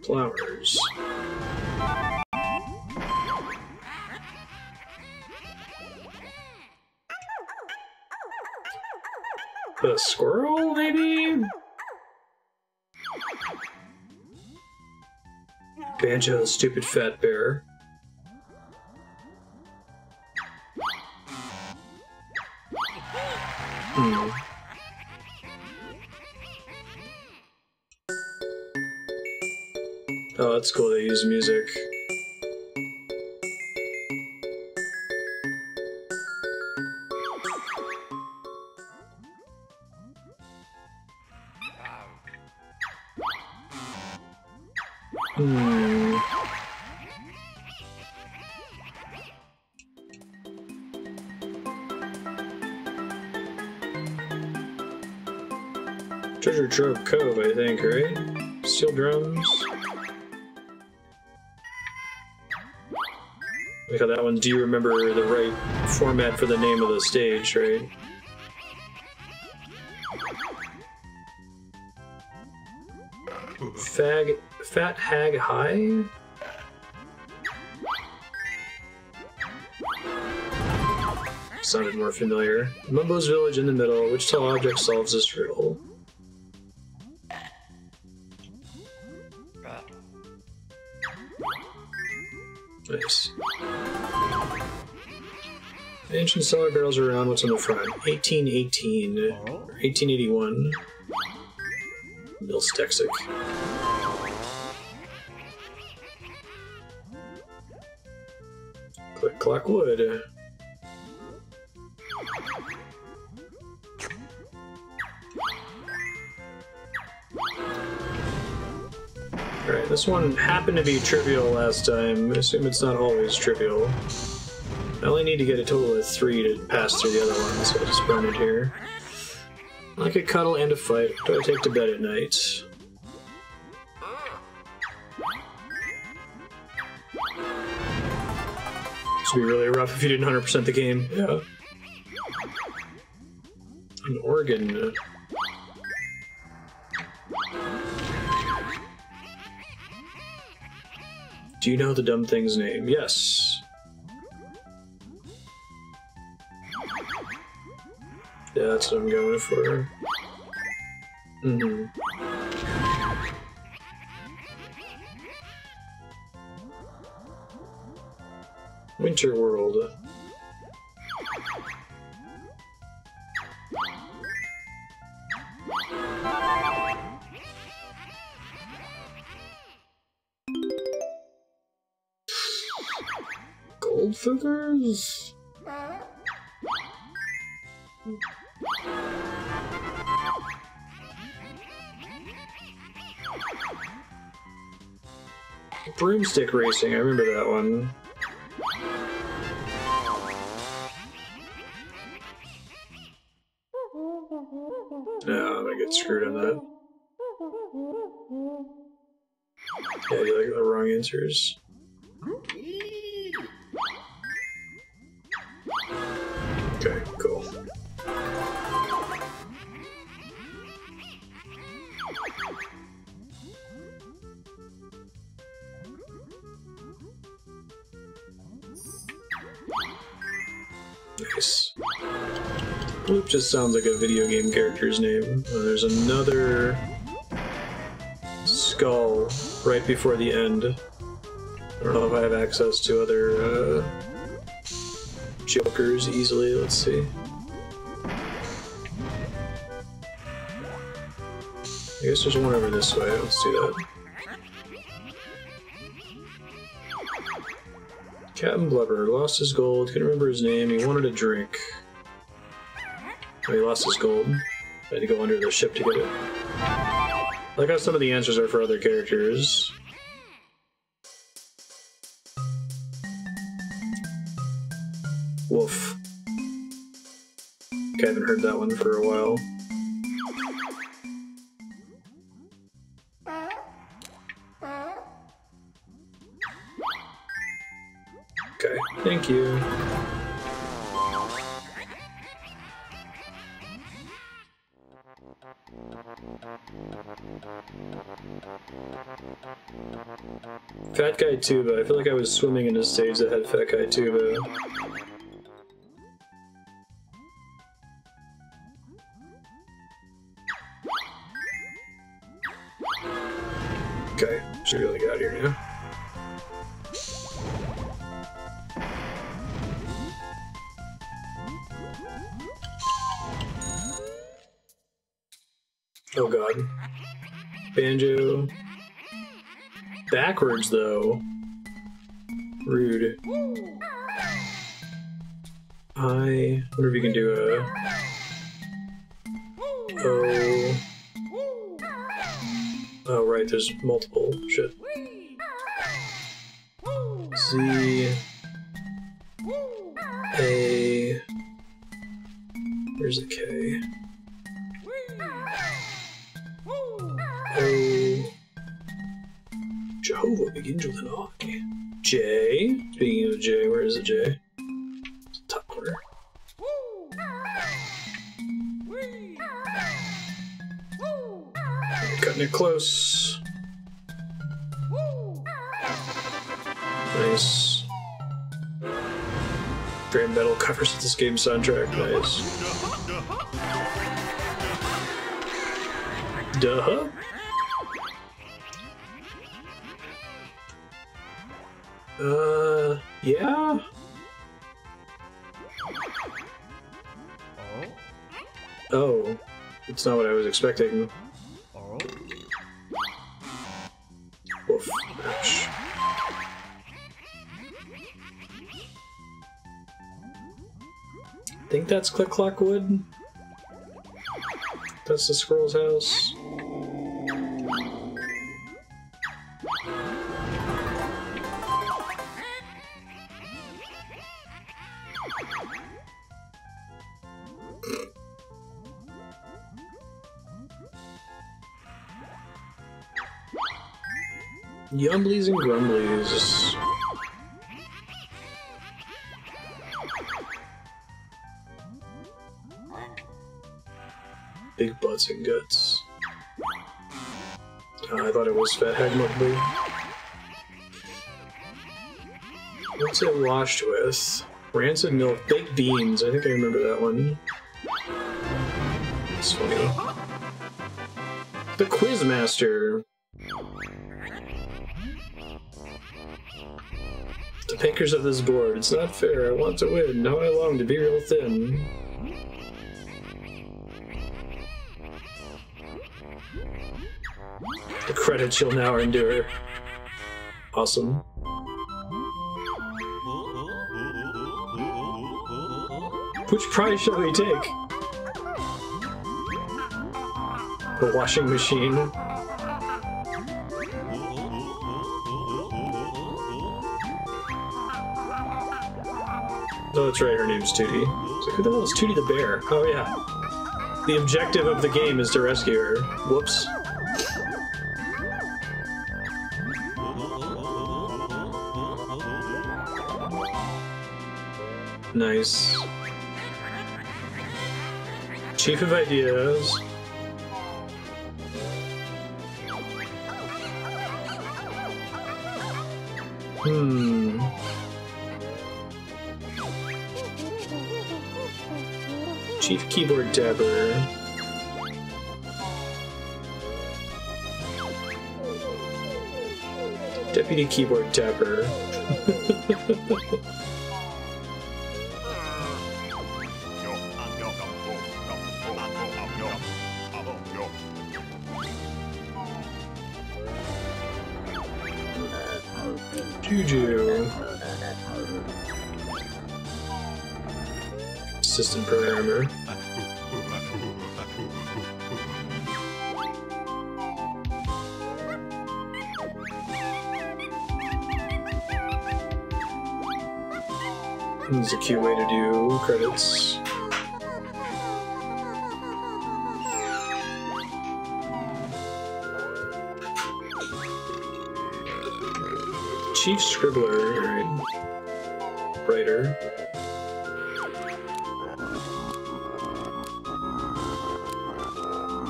Flowers. A squirrel, maybe? Banjo, the stupid fat bear. Oh, that's cool they use music. Treasure Trove Cove, I think, right? Steel drums. Like how that one, do you remember the right format for the name of the stage, right? Fat Hag High? Sounded more familiar. Mumbo's village in the middle. Which tall object solves this riddle? Nice. Ancient cellar barrels are around. What's on the front? 1818. Or 1881. Milstexic. Click clock wood. Alright, this one happened to be trivial last time. I assume it's not always trivial. I only need to get a total of 3 to pass through the other ones, so I'll just burn it here. Like a cuddle and a fight. What do I take to bed at night? This would be really rough if you didn't 100% the game. Yeah. An organ. Do you know the dumb thing's name? Yes. Yeah, that's what I'm going for. Winter World. Goldfeathers? Broomstick racing, I remember that one. No, I'm gonna get screwed on that. Yeah, you like the wrong answers. Okay, cool. Nice. Bloop just sounds like a video game character's name. There's another skull right before the end. I don't know if I have access to other jokers easily. Let's see. I guess there's one over this way. Let's do that. Captain Blubber lost his gold. Couldn't remember his name. He wanted a drink. Oh, he lost his gold. I had to go under the ship to get it. I like how some of the answers are for other characters. Woof. Okay, I haven't heard that one for a while. Okay, thank you. Fat Guy Tuba. I feel like I was swimming in a stage that had Fat Guy Tuba. Okay, should really get out of here now. Oh god. Banjo. Backwards, though. Rude. I wonder if you can do a... Oh... Oh, right, there's multiple. Shit. Z... A... Where's the K? O... Jehovah begins with an I. J. Speaking of J, where is the J? Top corner. Cutting it close. Nice. Grand metal covers of this game soundtrack. Nice. Duh. Yeah. Oh, it's not what I was expecting. Woof. Ouch. I think that's Click Clock Wood. That's the squirrel's house. Yumblies and grumblies. Big butts and guts. I thought it was Fat Hag Mugly. What's it washed with? Rancid milk, baked beans. I think I remember that one. It's funny. The Quizmaster. The pickers of this board. It's not fair. I want to win. Now I long to be real thin. The credits you'll now endure. Awesome. Which prize shall we take? The washing machine. Oh, that's right, her name's Tooty. So who the hell is Tooty the bear? Oh, yeah. The objective of the game is to rescue her. Whoops. Nice. Chief of Ideas. Chief Keyboard Dabber. Deputy Keyboard Dabber. Juju. Assistant programmer. This is a cute way to do credits. Chief Scribbler, right? Writer.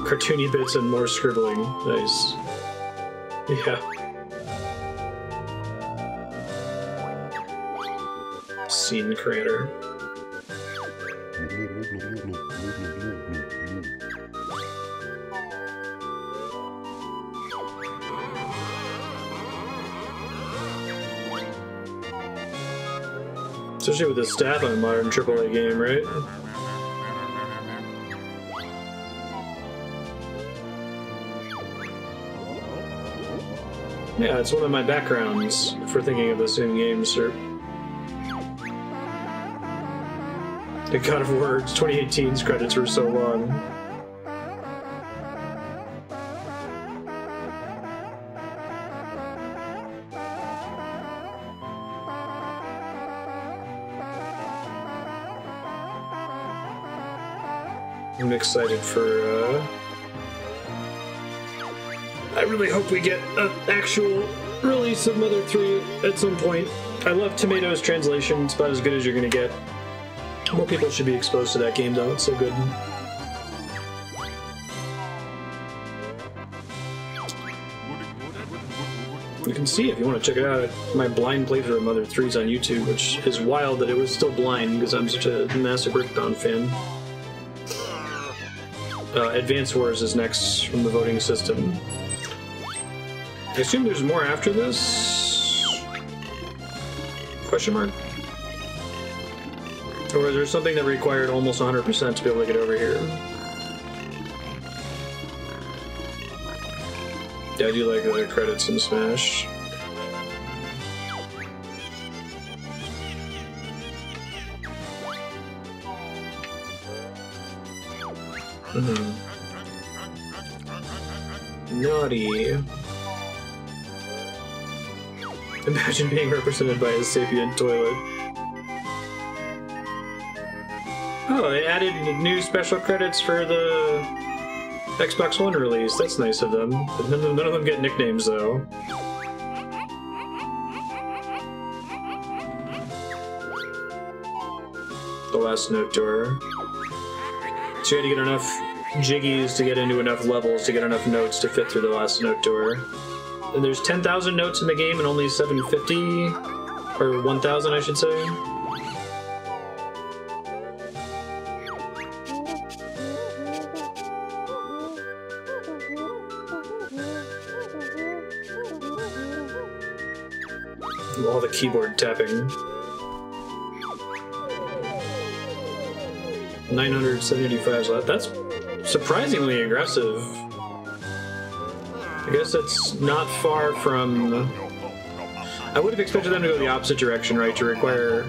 Cartoony bits and more scribbling. Nice. Yeah. Scene creator. Especially with the staff on a modern AAA game, right? Yeah, it's one of my backgrounds for thinking of this in-game, sir. The God of War 2018's credits were so long. I'm excited for, I really hope we get an actual release of Mother 3 at some point. I love Tomato's translation. It's about as good as you're gonna get. More people should be exposed to that game, though. It's so good. You can see, if you want to check it out, my blind playthrough of Mother 3's on YouTube, which is wild that it was still blind because I'm such a massive Brickdown fan. Advance Wars is next from the voting system. I assume there's more after this? Question mark? Or is there something that required almost 100% to be able to get over here? Yeah, I do like the credits in Smash. Naughty. Imagine being represented by a sapient toilet. Oh, they added new special credits for the Xbox One release. That's nice of them. None of them get nicknames, though. The last note door. So you had to get enough jiggies to get into enough levels to get enough notes to fit through the last note door. And there's 10,000 notes in the game and only 750, or 1,000 I should say. All the keyboard tapping. 975 left. That's surprisingly aggressive. I guess it's not far from... I would have expected them to go the opposite direction, right? To require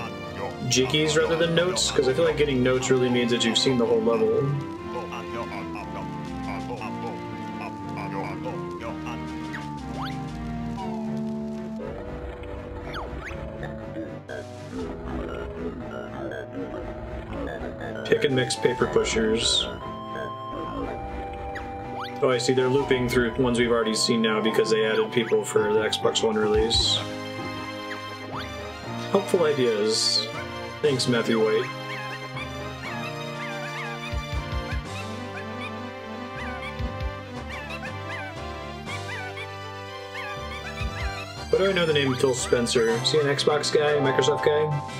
jiggies rather than notes, because I feel like getting notes really means that you've seen the whole level. Pick and mix paper pushers. Oh, I see, they're looping through ones we've already seen now because they added people for the Xbox One release. Helpful ideas. Thanks, Matthew White. What do I know the name Phil Spencer? Is he an Xbox guy, a Microsoft guy?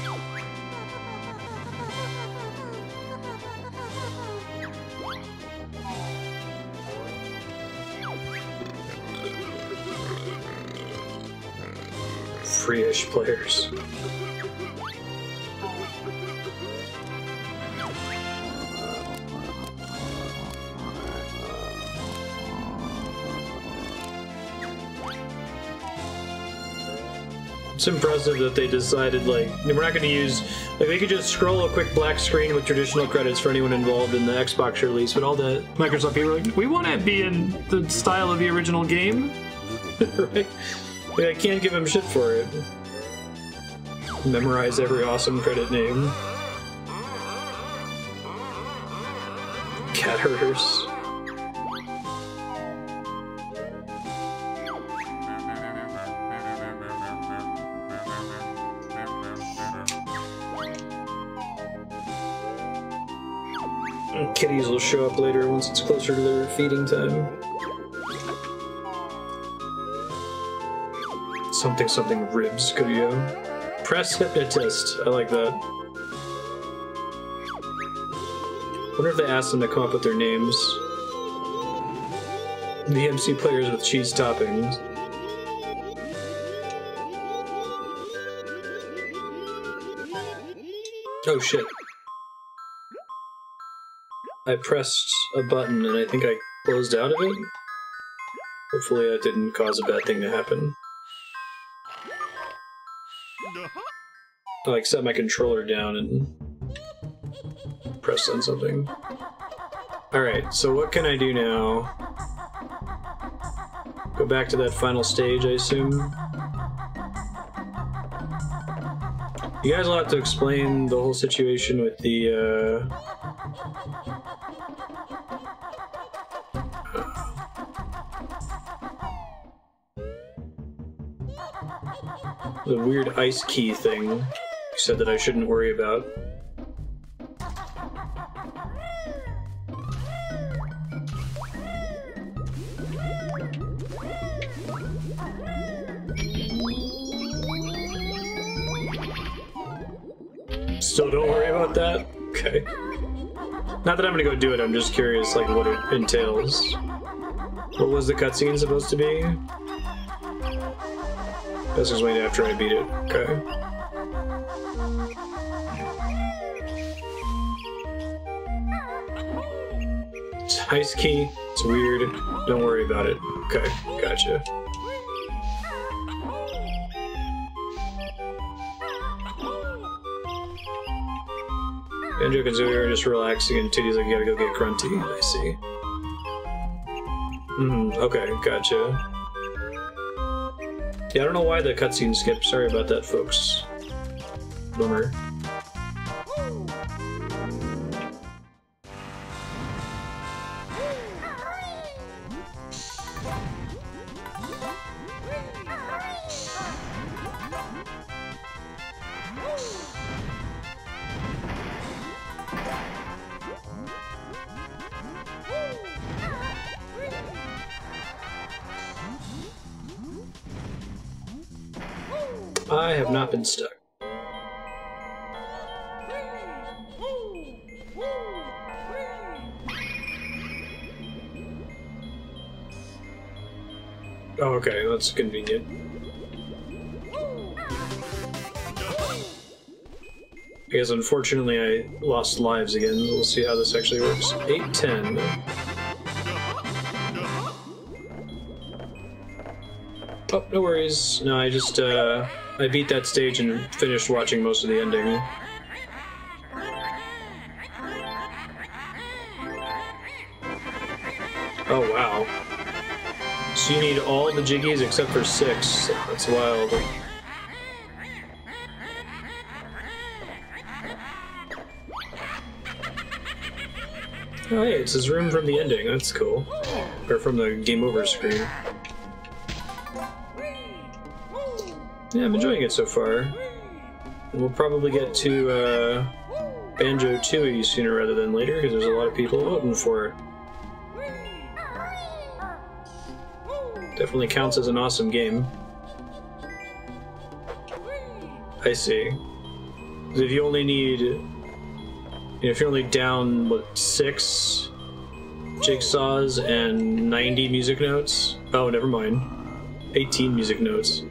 Free-ish players. It's impressive that they decided, like, we're not going to use, like, they could just scroll a quick black screen with traditional credits for anyone involved in the Xbox release, but all the Microsoft people were like, we want to be in the style of the original game. Right? I can't give him shit for it. Memorize every awesome credit name. Cat herders. Kitties will show up later once it's closer to their feeding time. Something something ribs, could you? Press hypnotist. I like that. Wonder if they asked them to come up with their names. VMC players with cheese toppings. Oh shit. I pressed a button and I think I closed out of it. Hopefully that didn't cause a bad thing to happen. I like set my controller down and press on something. Alright, so what can I do now? Go back to that final stage, I assume? You guys will have to explain the whole situation with the, The weird ice key thing you said that I shouldn't worry about. Still don't worry about that? Okay. Not that I'm gonna go do it, I'm just curious, like, what it entails. What was the cutscene supposed to be? That's explained after I beat it. Okay. It's ice key. It's weird. Don't worry about it. Okay, gotcha. Banjo-Kazooie are just relaxing, and Tooty's like, you gotta go get Grunty. I see. Okay, gotcha. Yeah, I don't know why the cutscene skipped. Sorry about that, folks. Bummer. I have not been stuck. Oh, okay, that's convenient. I guess unfortunately I lost lives again. We'll see how this actually works. 8-10. Oh, no worries. No, I just, I beat that stage and finished watching most of the ending. Oh, wow. So you need all the Jiggies except for 6. That's wild. Oh, hey, it's his room from the ending. That's cool. Or from the game over screen. Yeah, I'm enjoying it so far. We'll probably get to Banjo-Tooie sooner rather than later, because there's a lot of people voting for it. Definitely counts as an awesome game. I see. If you only need... if you're only down, what, 6 jigsaws and 90 music notes? Oh, never mind. 18 music notes.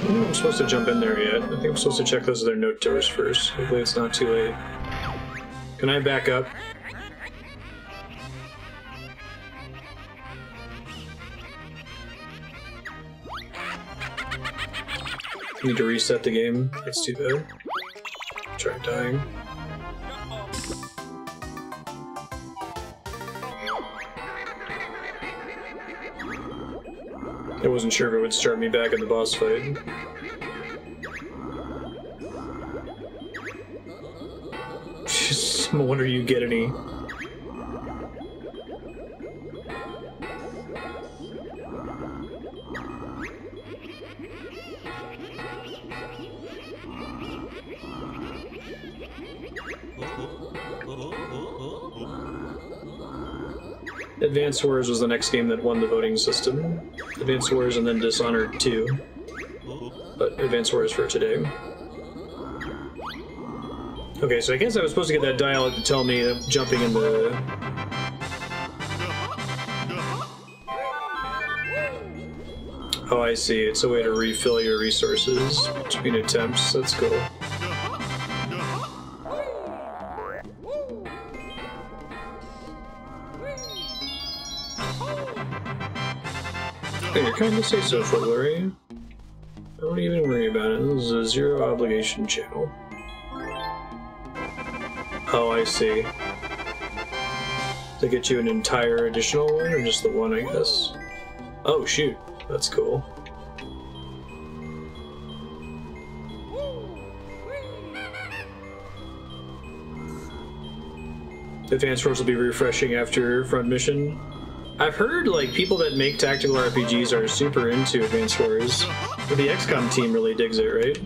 I'm supposed to jump in there yet. I think I'm supposed to check those other note doors first. Hopefully it's not too late. Can I back up? Need to reset the game. It's too bad. Try dying. I wasn't sure if it would start me back in the boss fight. No wonder you get any. Advance Wars was the next game that won the voting system. Advance Wars and then Dishonored 2. But Advance Wars for today. Okay, so I guess I was supposed to get that dialogue to tell me that jumping in the... Oh, I see. It's a way to refill your resources between attempts. That's cool. Hey, you're kind of say so, Footlery. Don't even worry about it. This is a zero obligation channel. Oh, I see. To get you an entire additional one, or just the one, I guess? Oh, shoot. That's cool. Advanced Wars will be refreshing after front mission. I've heard like people that make tactical RPGs are super into Advanced Wars. But the XCOM team really digs it, right?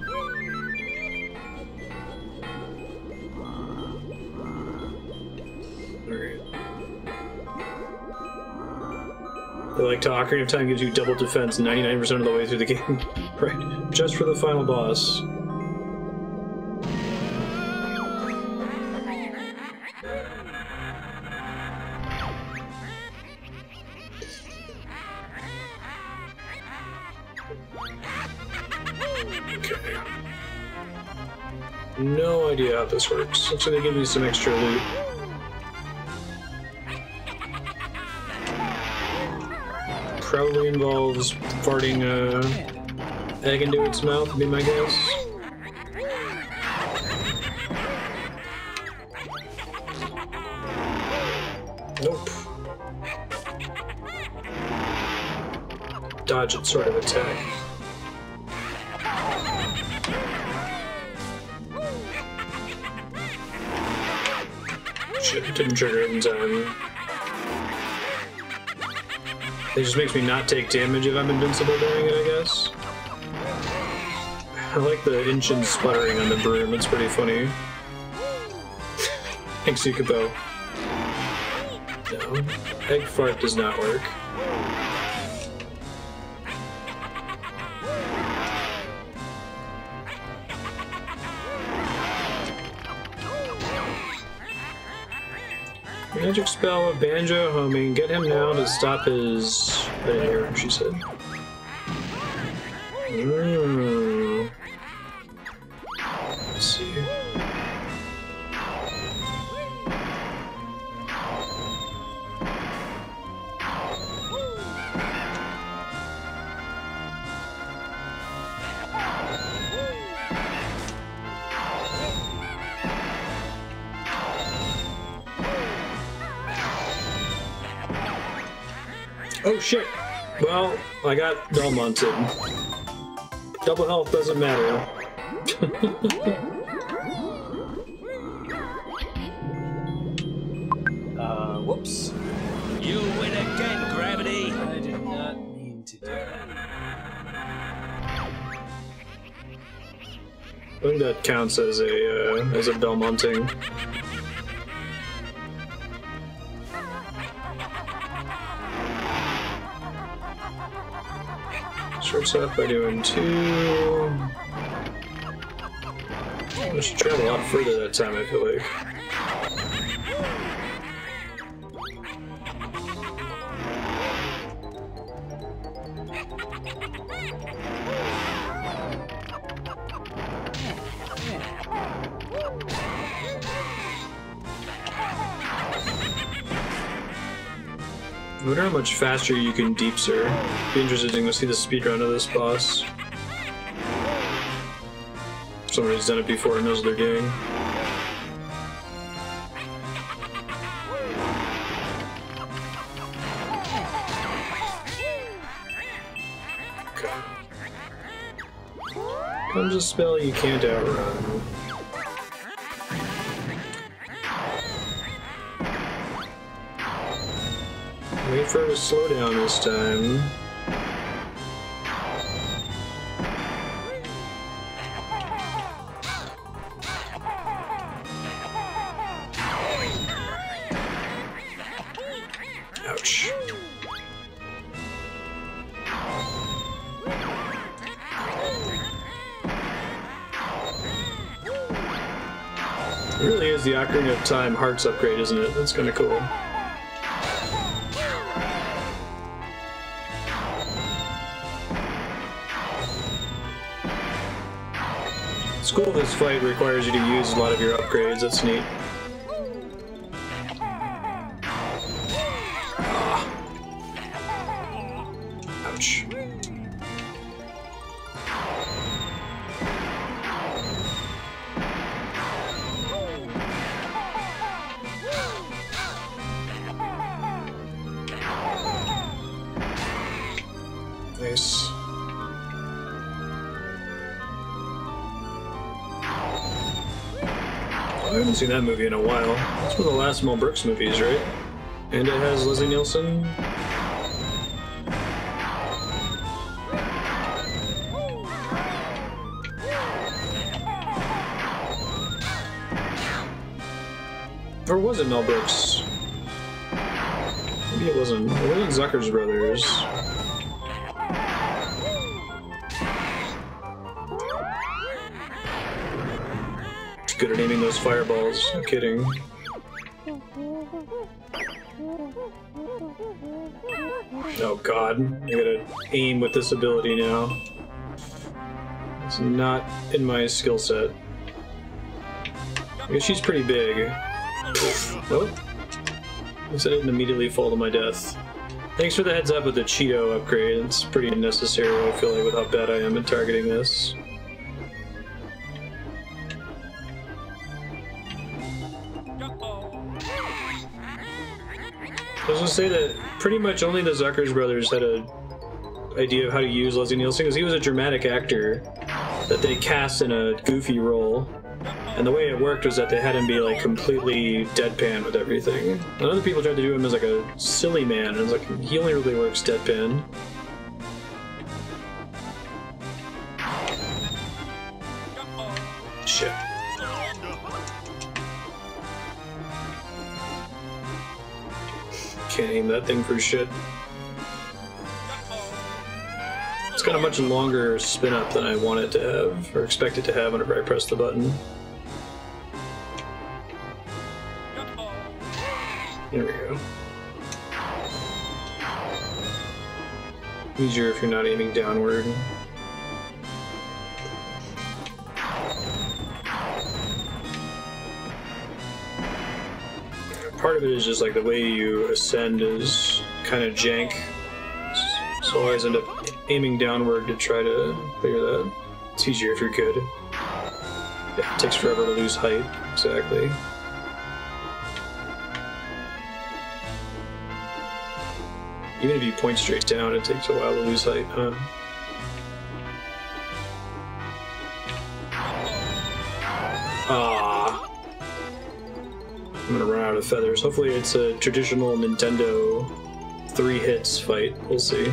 Alright. They like to Ocarina of Time gives you double defense 99% of the way through the game. Right. Just for the final boss. No idea how this works. Looks like they give me some extra loot. Probably involves farting egg into its mouth, would be my guess. Nope. Dodge it sort of attack. Shit, didn't trigger it in time. It just makes me not take damage if I'm invincible during it, I guess. I like the Inchin sputtering on the broom, it's pretty funny. Thanks, Yukapo. No. Egg fart does not work. Magic spell of Banjo homing. Get him now to stop his... I didn't hear what she said. Let's see. Oh shit! Well, I got Belmonted. Double health doesn't matter. Whoops. You win again, Gravity! I did not mean to do that. I think that counts as a Belmonting. Starts off by doing 2. I should travel a lot further that time, I feel like. I wonder how much faster you can deep sir. Be interested to see the speedrun of this boss. Somebody's done it before and knows what they're doing. Okay. Comes a spell you can't outrun. Wait for her to slow down this time. Ouch. It really is the Ocarina of Time Hearts upgrade, isn't it? That's kind of cool. It's cool this fight requires you to use a lot of your upgrades, that's neat. Ouch. Nice. haven't seen that movie in a while. That's one of the last Mel Brooks movies, right? And it has Leslie Nielsen. Or was it Mel Brooks? Maybe it wasn't. It wasn't Zucker's Brothers. It's good at aiming those fireballs. No kidding. Oh god, I gotta aim with this ability now. It's not in my skill set. I guess she's pretty big. Nope. At least I didn't immediately fall to my death. Thanks for the heads up with the Cheato upgrade. It's pretty unnecessary, I feel like, with how bad I am at targeting this. I was gonna say that pretty much only the Zuckers brothers had an idea of how to use Leslie Nielsen, because he was a dramatic actor that they cast in a goofy role. And the way it worked was that they had him be like completely deadpan with everything. And other people tried to do him as like a silly man, and it's like he only really works deadpan. Shit. Can't aim that thing for shit. It's got a much longer spin up than I want it to have, or expect it to have whenever I press the button. There we go. Easier if you're not aiming downward. Part of it is just like the way you ascend is kind of jank, so I always end up aiming downward to try to clear that. It's easier if you're good. Yeah, it takes forever to lose height, exactly. Even if you point straight down, it takes a while to lose height, huh? Ah. I'm gonna run out of feathers. Hopefully it's a traditional Nintendo 3 hits fight. We'll see.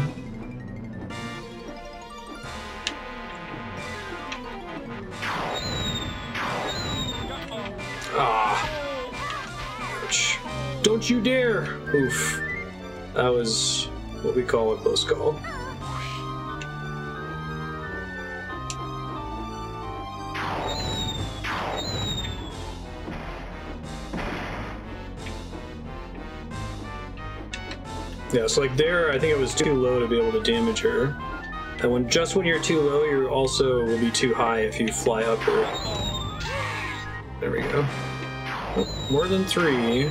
Ah. Ouch. Don't you dare! Oof. That was what we call a close call. Yeah, so like there, I think it was too low to be able to damage her. And when just when you're too low, you also will be too high if you fly upward. There we go. Oh, more than 3.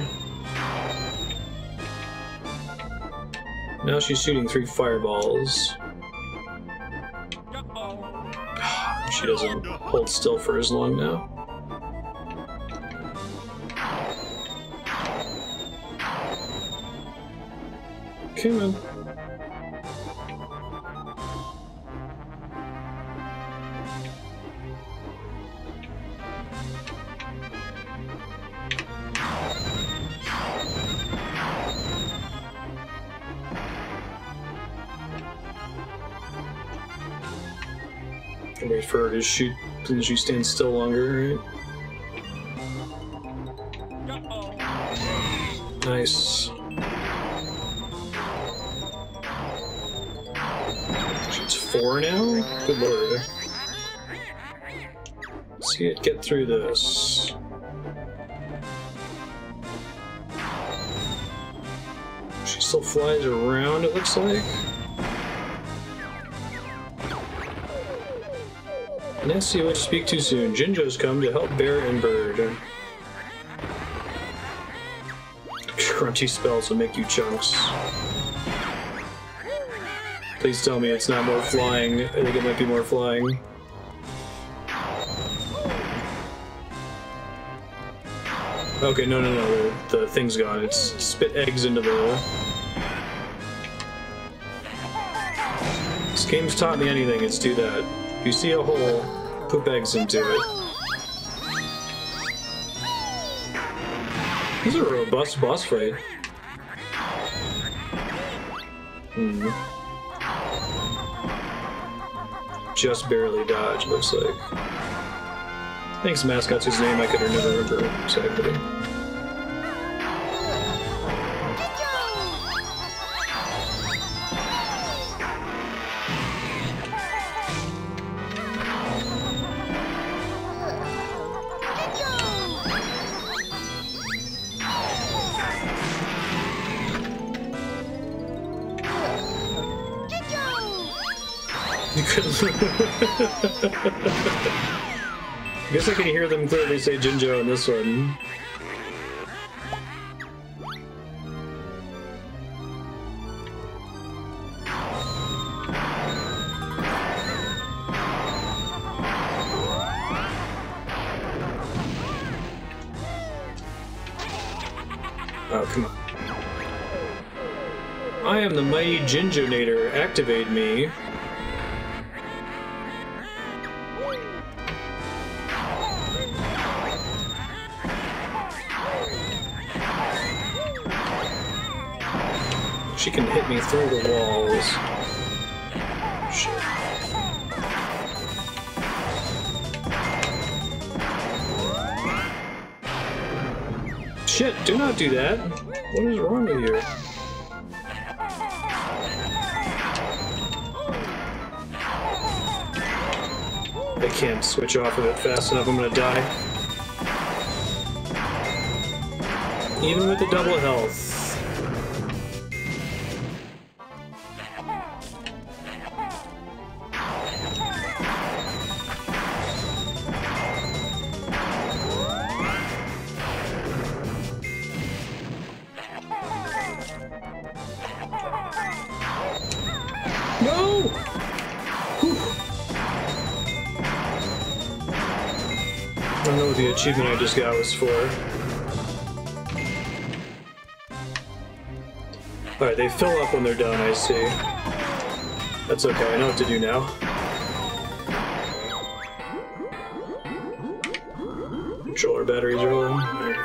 Now she's shooting 3 fireballs. She doesn't hold still for as long now. Okay, man. Wait for her to shoot until she stands still longer, right? Nice. She's 4 now? Good lord. Let's see it get through this. She still flies around, it looks like. Nancy went to speak too soon. Jinjo's come to help Bear and Bird. Grunty spells will make you chunks. Please tell me it's not more flying. I think it might be more flying. Okay, no, the thing's gone. It's spit eggs into the... This game's taught me anything, it's do that. If you see a hole, poop eggs into it. This is a robust boss fight. Just barely dodge, looks like. Thanks, mascots whose name I could never remember exactly. You couldn't. I guess I can hear them clearly say Jinjo in this one. Oh, come on. I am the mighty Jinjonator. Activate me. She can hit me through the walls. Shit. Shit, do not do that. What is wrong with you? I can't switch off of it fast enough, I'm gonna die. Even with the double health. No! Whew. I don't know what the achievement I just got was for. Alright, they fill up when they're done, I see. That's okay, I know what to do now. Controller batteries are low. Right.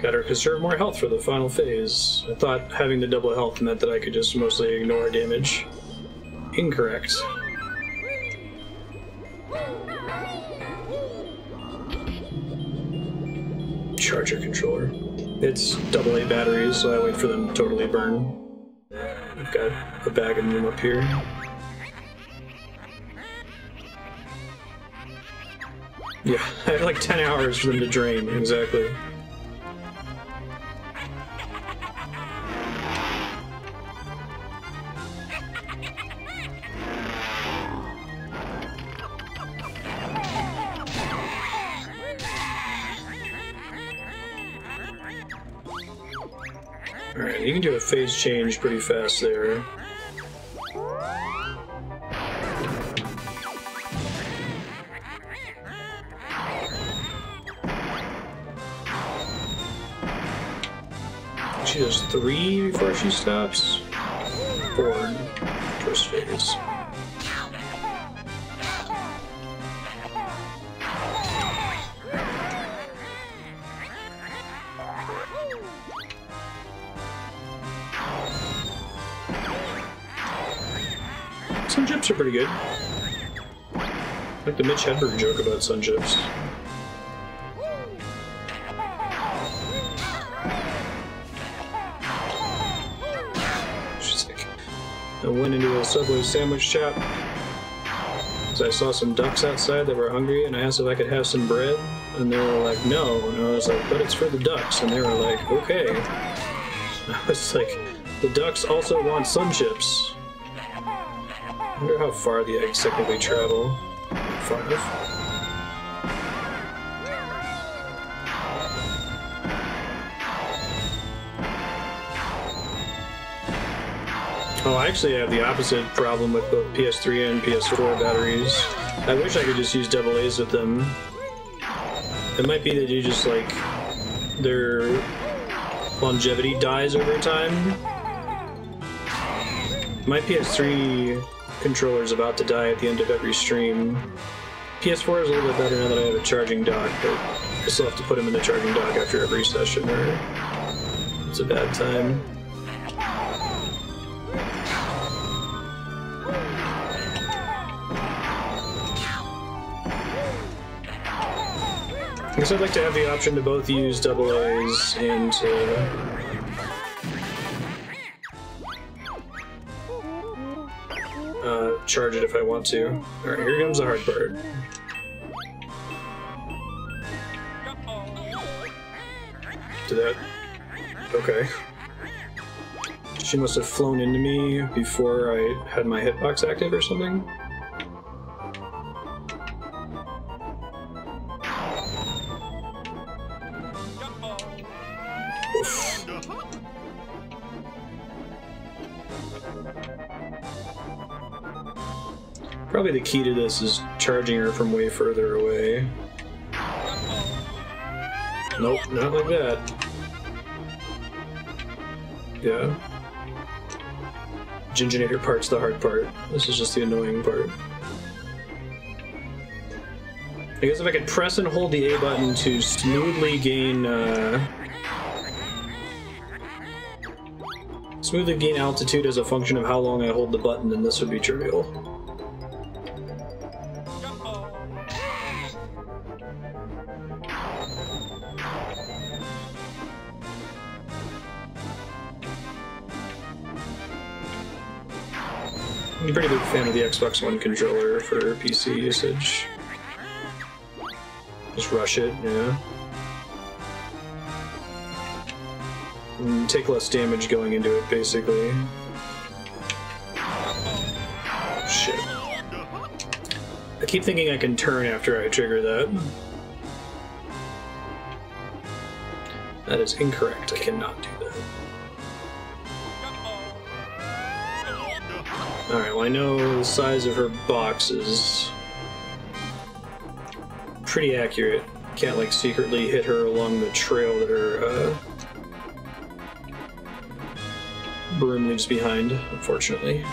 Gotta conserve more health for the final phase. I thought having the double health meant that I could just mostly ignore damage. Incorrect. Charger controller. It's AA batteries, so I wait for them to totally burn. I've got a bag of them up here. Yeah, I have like 10 hours for them to drain, exactly. Alright, you can do a phase change pretty fast there. She does 3 before she stops. 4 first phase. Sun chips are pretty good. Like the Mitch Hedberg joke about sun chips. She's like, I went into a Subway sandwich shop because I saw some ducks outside that were hungry, and I asked if I could have some bread, and they were like, no. And I was like, but it's for the ducks, and they were like, okay. I was like, the ducks also want sun chips. I wonder how far the eggs technically travel. Far enough. Oh, I actually have the opposite problem with both PS3 and PS4 batteries. I wish I could just use AA's with them. It might be that you just, like, their longevity dies over time. My PS3 controller's about to die at the end of every stream. PS4 is a little bit better now that I have a charging dock, but I still have to put him in the charging dock after every session, or it's a bad time. I guess I'd like to have the option to both use double A's and charge it if I want to. Alright, here comes the hard part. Did that... Okay. She must have flown into me before I had my hitbox active or something. Oof. Probably the key to this is charging her from way further away. Nope, not like that. Yeah. Ginginator part's the hard part. This is just the annoying part. I guess if I could press and hold the A button to smoothly gain altitude as a function of how long I hold the button, then this would be trivial. I'm a pretty big fan of the Xbox One controller for PC usage. Just rush it, yeah. And take less damage going into it, basically. Shit. I keep thinking I can turn after I trigger that. That is incorrect. I cannot do that. Alright, well I know the size of her box is pretty accurate. Can't like secretly hit her along the trail that her broom leaves behind, unfortunately.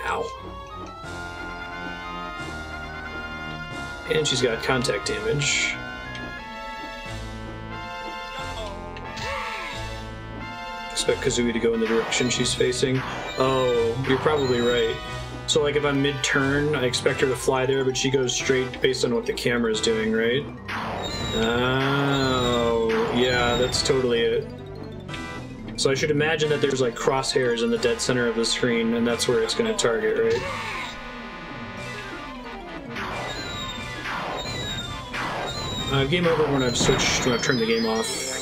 Ow. And she's got contact damage. Expect Kazooie to go in the direction she's facing. Oh, you're probably right. So like if I'm mid-turn, I expect her to fly there, but she goes straight based on what the camera's doing, right? Oh, yeah, that's totally it. So I should imagine that there's like crosshairs in the dead center of the screen, and that's where it's going to target, right? Game over when I've switched, when I've turned the game off.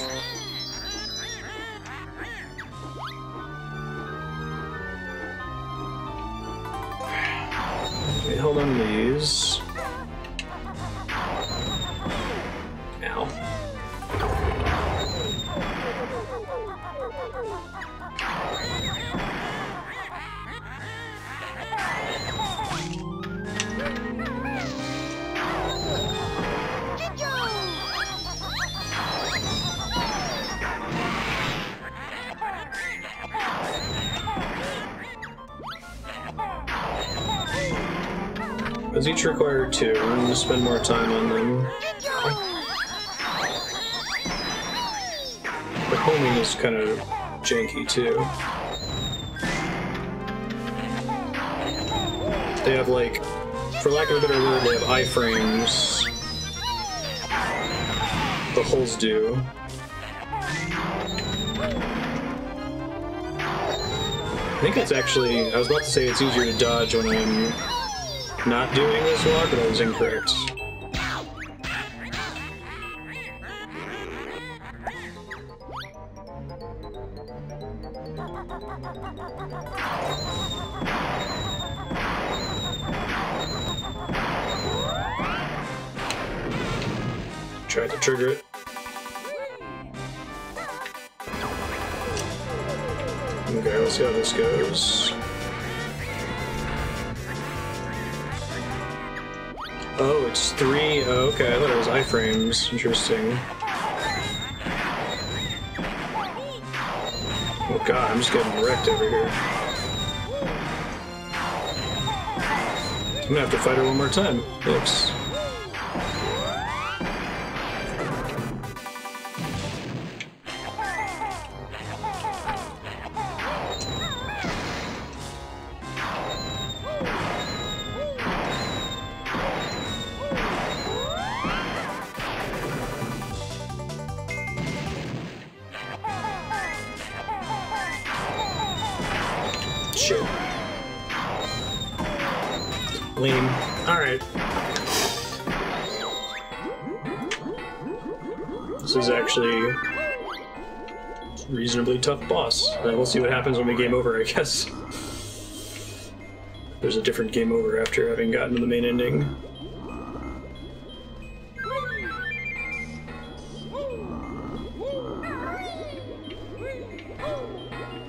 Hold on to these. Ow. Those each require 2. I'm going to spend more time on them. The homing is kind of janky too. They have like, for lack of a better word, they have iframes. The holes do. I think it's actually, I was about to say it's easier to dodge when I'm not doing this walk, but I was incorrect. Tried to trigger it. Okay, let's see how this goes. Oh, it's 3. Oh, okay, I thought it was iframes. Interesting. Oh god, I'm just getting wrecked over here. I'm gonna have to fight her one more time. Oops. Shit. Lame. Alright. This is actually a reasonably tough boss. And we'll see what happens when we game over, I guess. There's a different game over after having gotten to the main ending.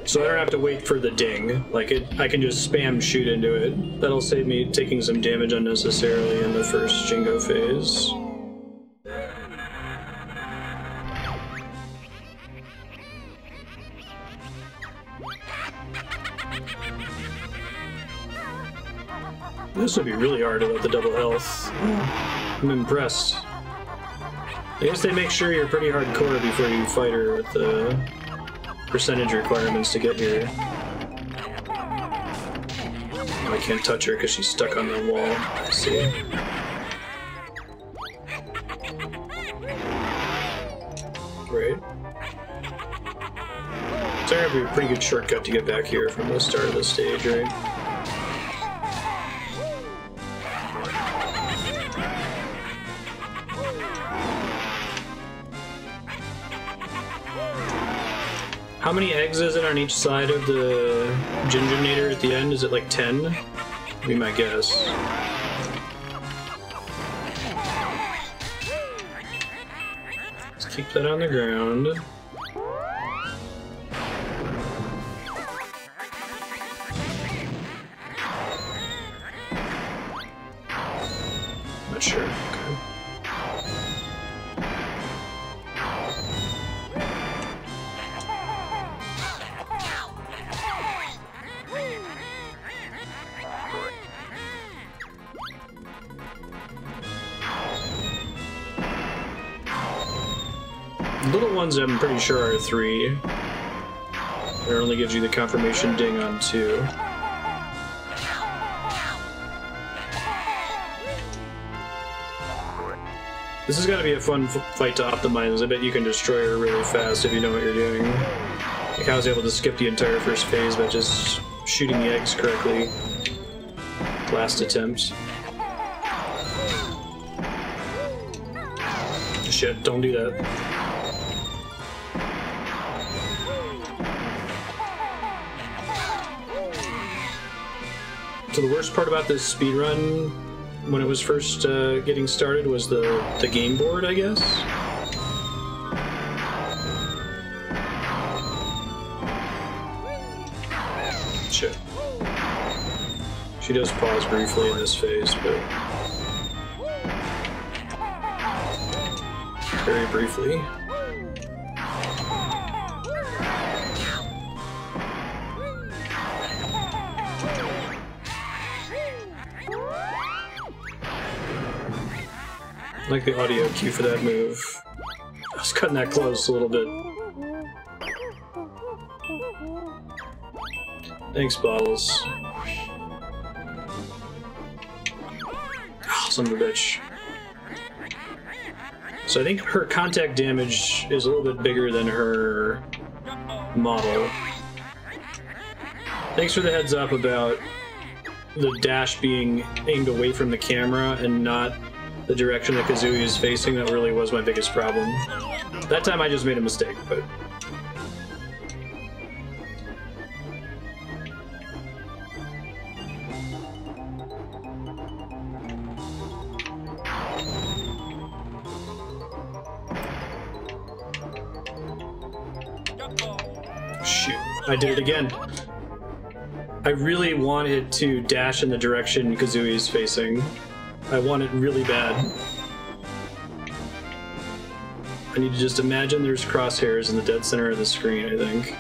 So I don't have to wait for the ding. Like, I can just spam shoot into it. That'll save me taking some damage unnecessarily in the first Jingo phase. This would be really hard without the double health. I'm impressed. I guess they make sure you're pretty hardcore before you fight her with the percentage requirements to get here. I can't touch her because she's stuck on the wall. See? Right. So that would be a pretty good shortcut to get back here from the start of the stage, right? How many eggs is it on each side of the Gingernator at the end? Is it like 10? Be my guess. Let's keep that on the ground. Not sure. Okay. Little ones I'm pretty sure are 3. It only gives you the confirmation ding on 2. This has got to be a fun fight to optimize. I bet you can destroy her really fast if you know what you're doing. Like I was able to skip the entire first phase by just shooting the eggs correctly. Last attempt. Shit, don't do that. So the worst part about this speedrun, when it was first getting started, was the game board, I guess. Shit. She does pause briefly in this phase, but very briefly. I like the audio cue for that move. I was cutting that close a little bit. Thanks, Bottles. Oh, son of a bitch. So I think her contact damage is a little bit bigger than her model. Thanks for the heads up about the dash being aimed away from the camera and not the direction that Kazooie is facing. That really was my biggest problem. That time I just made a mistake, but... Shoot, I did it again. I really want it to dash in the direction Kazooie is facing. I want it really bad. I need to just imagine there's crosshairs in the dead center of the screen, I think.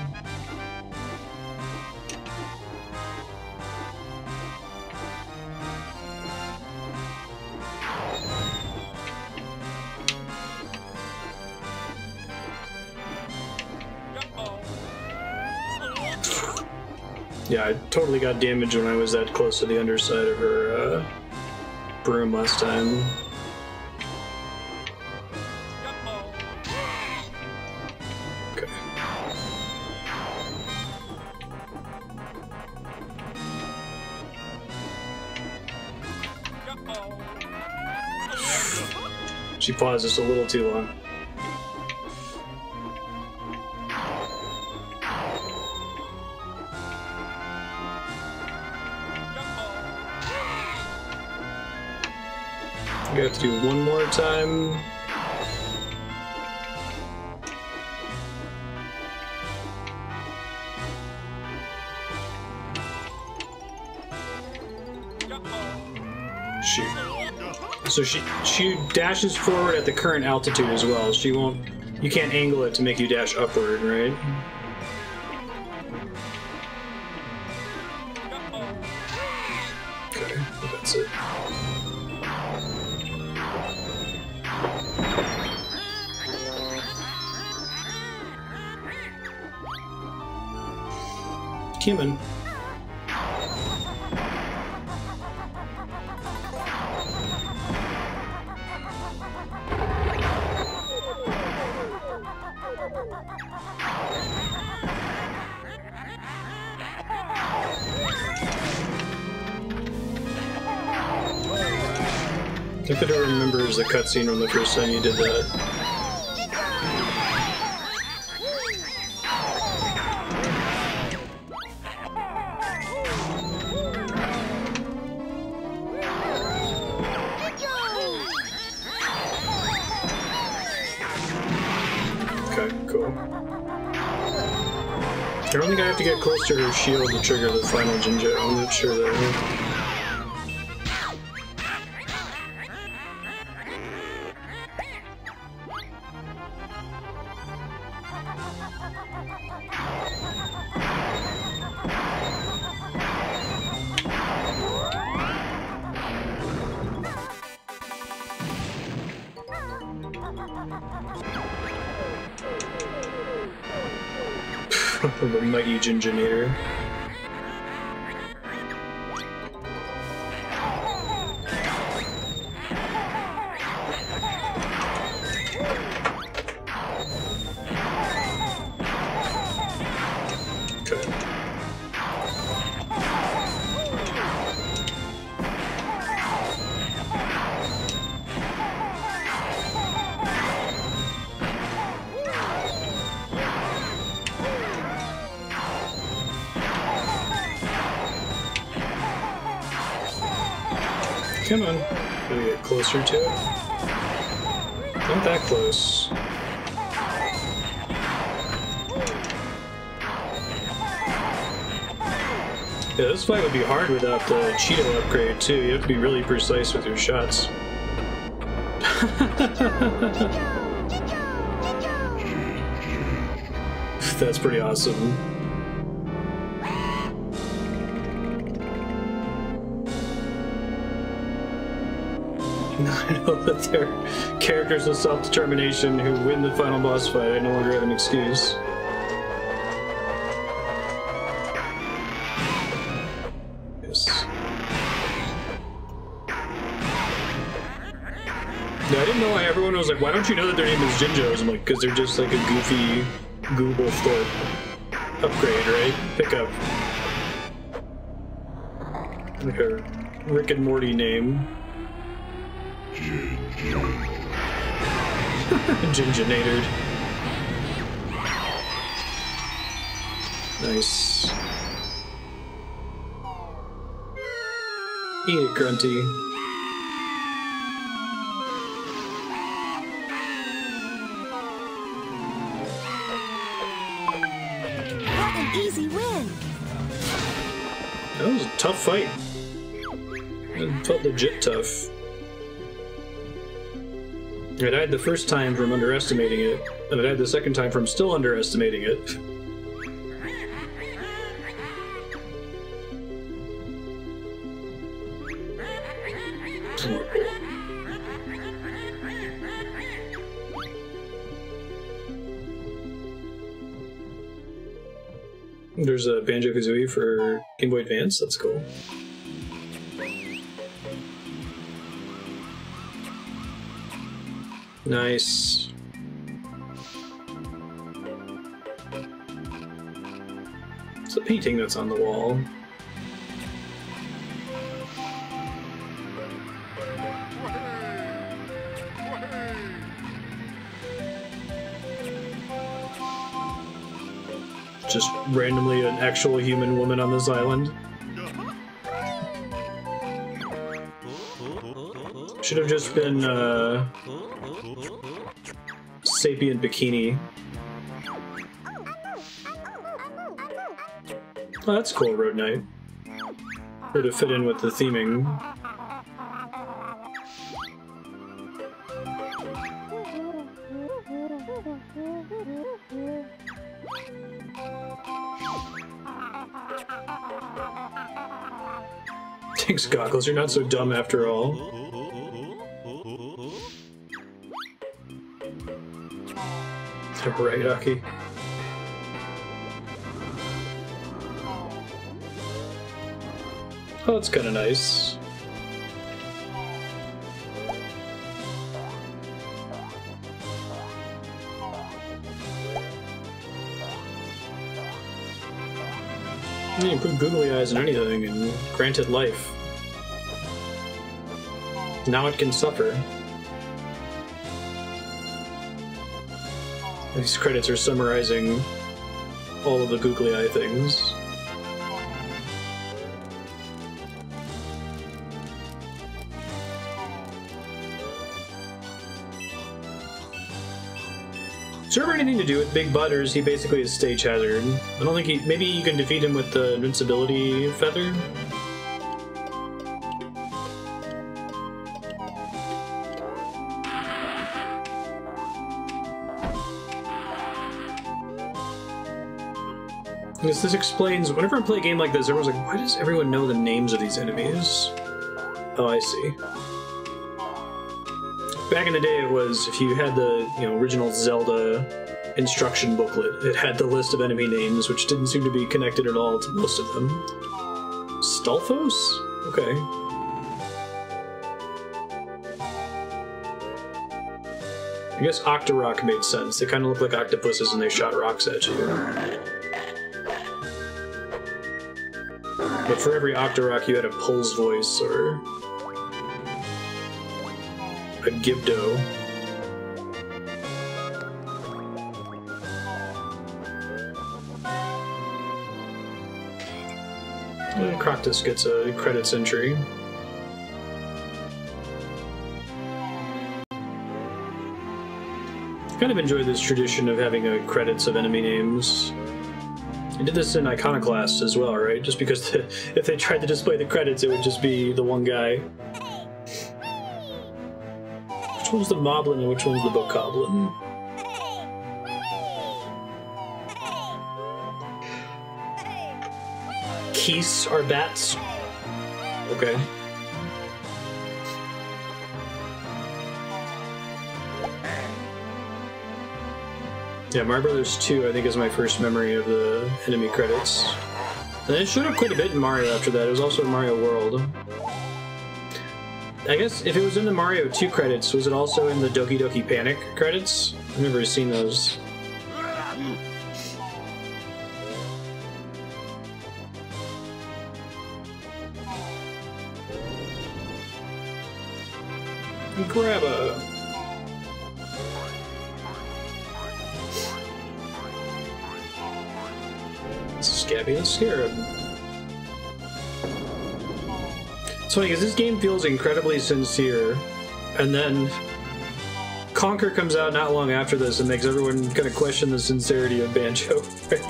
Yeah, I totally got damaged when I was that close to the underside of her broom last time. Okay. She paused just a little too long. We have to do one more time. Shoot. So she dashes forward at the current altitude as well. She won't. You can't angle it to make you dash upward, right? Okay, that's it. Human. I think I don't remember the cutscene from the first time you did that. Okay, cool. I don't think I have to get close to her shield to trigger the final Jinjo. I'm not sure though. The mighty Ginjonator. Come on. Gotta get closer to it. Not that close. Yeah, this fight would be hard without the Cheato upgrade too. You have to be really precise with your shots. That's pretty awesome. I know that they're characters with self-determination who win the final boss fight. I no longer have an excuse. Yes. Yeah, I didn't know why everyone was like, why don't you know that their name is Jinjos? I'm like, because they're just like a goofy Google Thorpe upgrade, right? Pickup. Like a Rick and Morty name. Ginjonator. Nice. Eat it, Grunty. What an easy win! That was a tough fight. It felt legit tough. I died the first time from underestimating it, and I died the second time from still underestimating it. There's a Banjo-Kazooie for Game Boy Advance. That's cool. Nice. It's a painting that's on the wall. Just randomly an actual human woman on this island. Should have just been sapient bikini. Oh, that's cool, Road Knight. Would have fit in with the theming. Thanks, Goggles. You're not so dumb after all. Right, Aki. Oh, that's kind of nice. You can put googly eyes in anything and grant it life. Now it can suffer. These credits are summarizing all of the googly eye things. Does there ever anything to do with Big Butt, or is he basically a stage hazard? I don't think he... Maybe you can defeat him with the invincibility feather? This explains, whenever I play a game like this, everyone's like, why does everyone know the names of these enemies? Oh, I see. Back in the day, it was, if you had the, original Zelda instruction booklet, it had the list of enemy names, which didn't seem to be connected at all to most of them. Stalfos? Okay. I guess Octorok made sense. They kind of look like octopuses and they shot rocks at you. But for every Octorok, you had a Pulse voice or a Gibdo. And Croctus gets a credits entry. I kind of enjoy this tradition of having a credits of enemy names. I did this in Iconoclast as well, right? Just because if they tried to display the credits, it would just be the one guy. Which one's the Moblin and which one's the Bokoblin? Keese are bats? Okay. Yeah, Mario Brothers 2, I think, is my first memory of the enemy credits. And it showed up quite a bit in Mario after that. It was also in Mario World. I guess if it was in the Mario 2 credits, was it also in the Doki Doki Panic credits? I've never seen those. Grabba. Scabby the Scarab. It's funny because this game feels incredibly sincere, and then Conker comes out not long after this and makes everyone kind of question the sincerity of Banjo, right?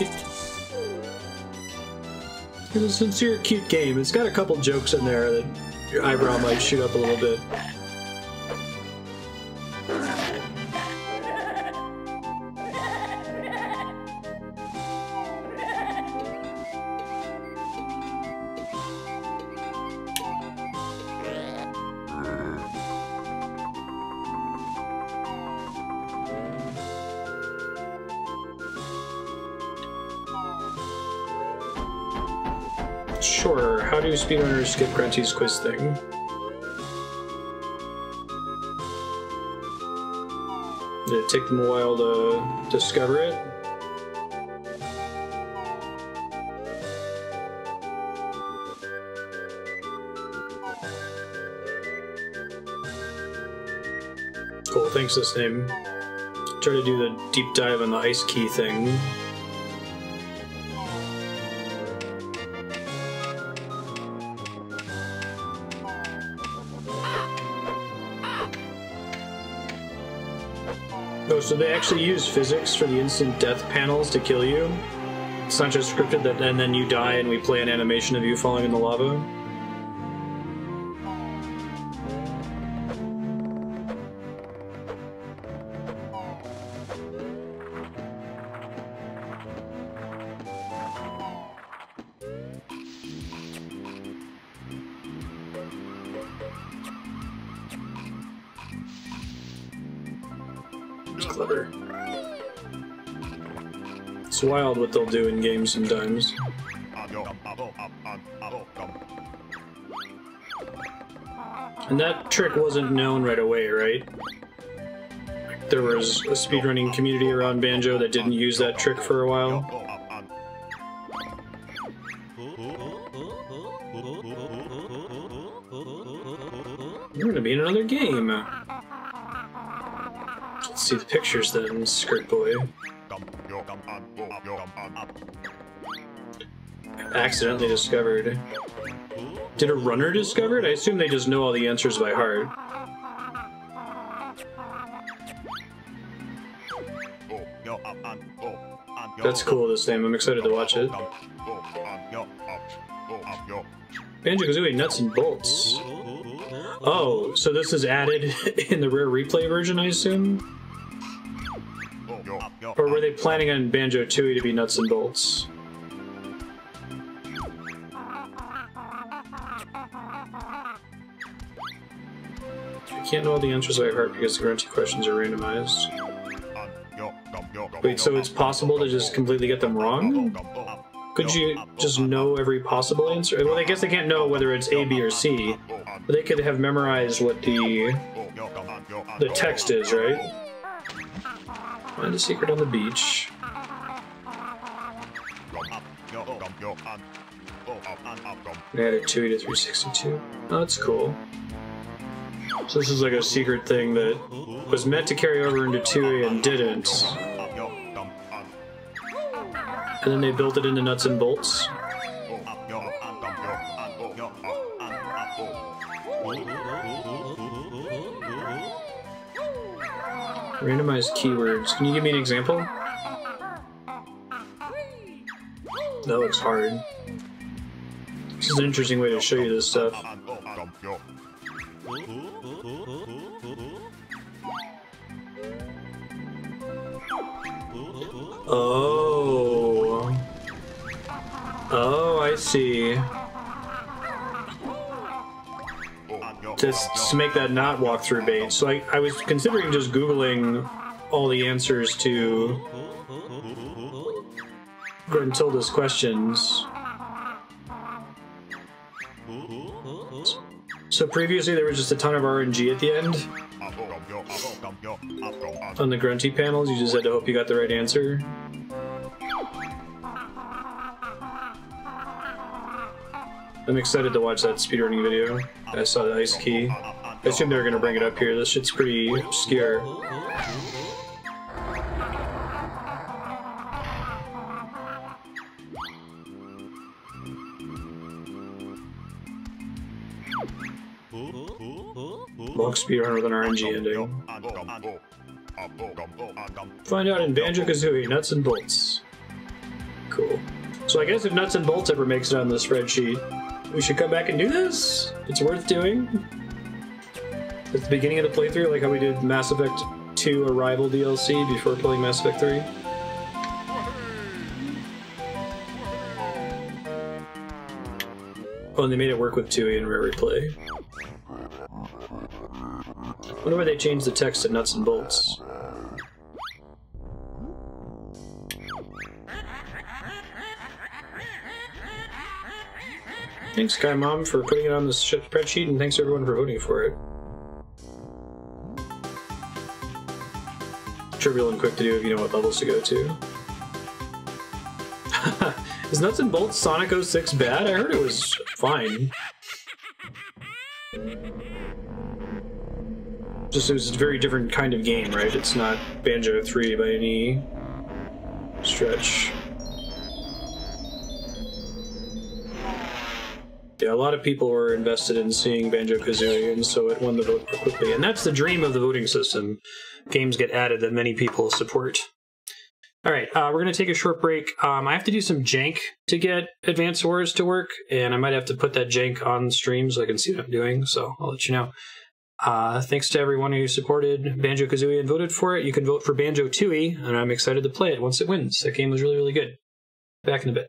It's a sincere, cute game. It's got a couple jokes in there that your eyebrow might shoot up a little bit. Sure. How do speedrunners skip Grunty's quiz thing? Did it take them a while to discover it? Cool, thanks this name. Try to do the deep dive on the ice key thing. Oh, so they actually use physics for the instant death panels to kill you? It's not just scripted that and then you die and we play an animation of you falling in the lava? Clever. It's wild what they'll do in games sometimes. And that trick wasn't known right away, right? There was a speedrunning community around Banjo that didn't use that trick for a while. We're gonna be in another game. Let's see the pictures then, Skirt Boy. Accidentally discovered. Did a runner discover it? I assume they just know all the answers by heart. That's cool, this name. I'm excited to watch it. Banjo-Kazooie Nuts and Bolts. Oh, so this is added in the rare replay version, I assume? Or were they planning on Banjo-Tooie to be Nuts and Bolts? I can't know all the answers by heart because the Grunty questions are randomized. Wait, so it's possible to just completely get them wrong? Could you just know every possible answer? Well, I guess they can't know whether it's A, B, or C, but they could have memorized what the text is, right? Find a secret on the beach. We added Tooty to 362. Oh, that's cool. So this is like a secret thing that was meant to carry over into Tooty and didn't. And then they built it into Nuts and Bolts. Randomized keywords. Can you give me an example? That looks hard. This is an interesting way to show you this stuff. Oh. Oh, I see. To make that not walkthrough bait. So I was considering just Googling all the answers to Gruntilda's questions. So previously there was just a ton of RNG at the end. On the Grunty panels, you just had to hope you got the right answer. I'm excited to watch that speedrunning video. I saw the ice key. I assume they were gonna bring it up here. This shit's pretty obscure. Long speedrun with an RNG ending. Find out in Banjo-Kazooie Nuts and Bolts. Cool. So I guess if Nuts and Bolts ever makes it on the spreadsheet, we should come back and do this? It's worth doing. At the beginning of the playthrough, like how we did Mass Effect 2 Arrival DLC before playing Mass Effect 3. Oh, and they made it work with Tooty in Rare Replay. I wonder why they changed the text to Nuts and Bolts. Thanks, Sky Mom, for putting it on the spreadsheet, and thanks everyone for voting for it. Trivial and quick to do if you know what levels to go to. Is Nuts and Bolts Sonic 06 bad? I heard it was fine. Just it was a very different kind of game, right? It's not Banjo 3 by any stretch. Yeah, a lot of people were invested in seeing Banjo-Kazooie, and so it won the vote quickly. And that's the dream of the voting system. Games get added that many people support. Alright, we're going to take a short break. I have to do some jank to get Advance Wars to work, and I might have to put that jank on stream so I can see what I'm doing, so I'll let you know. Thanks to everyone who supported Banjo-Kazooie and voted for it. You can vote for Banjo-Tooie, and I'm excited to play it once it wins. That game was really, really good. Back in a bit.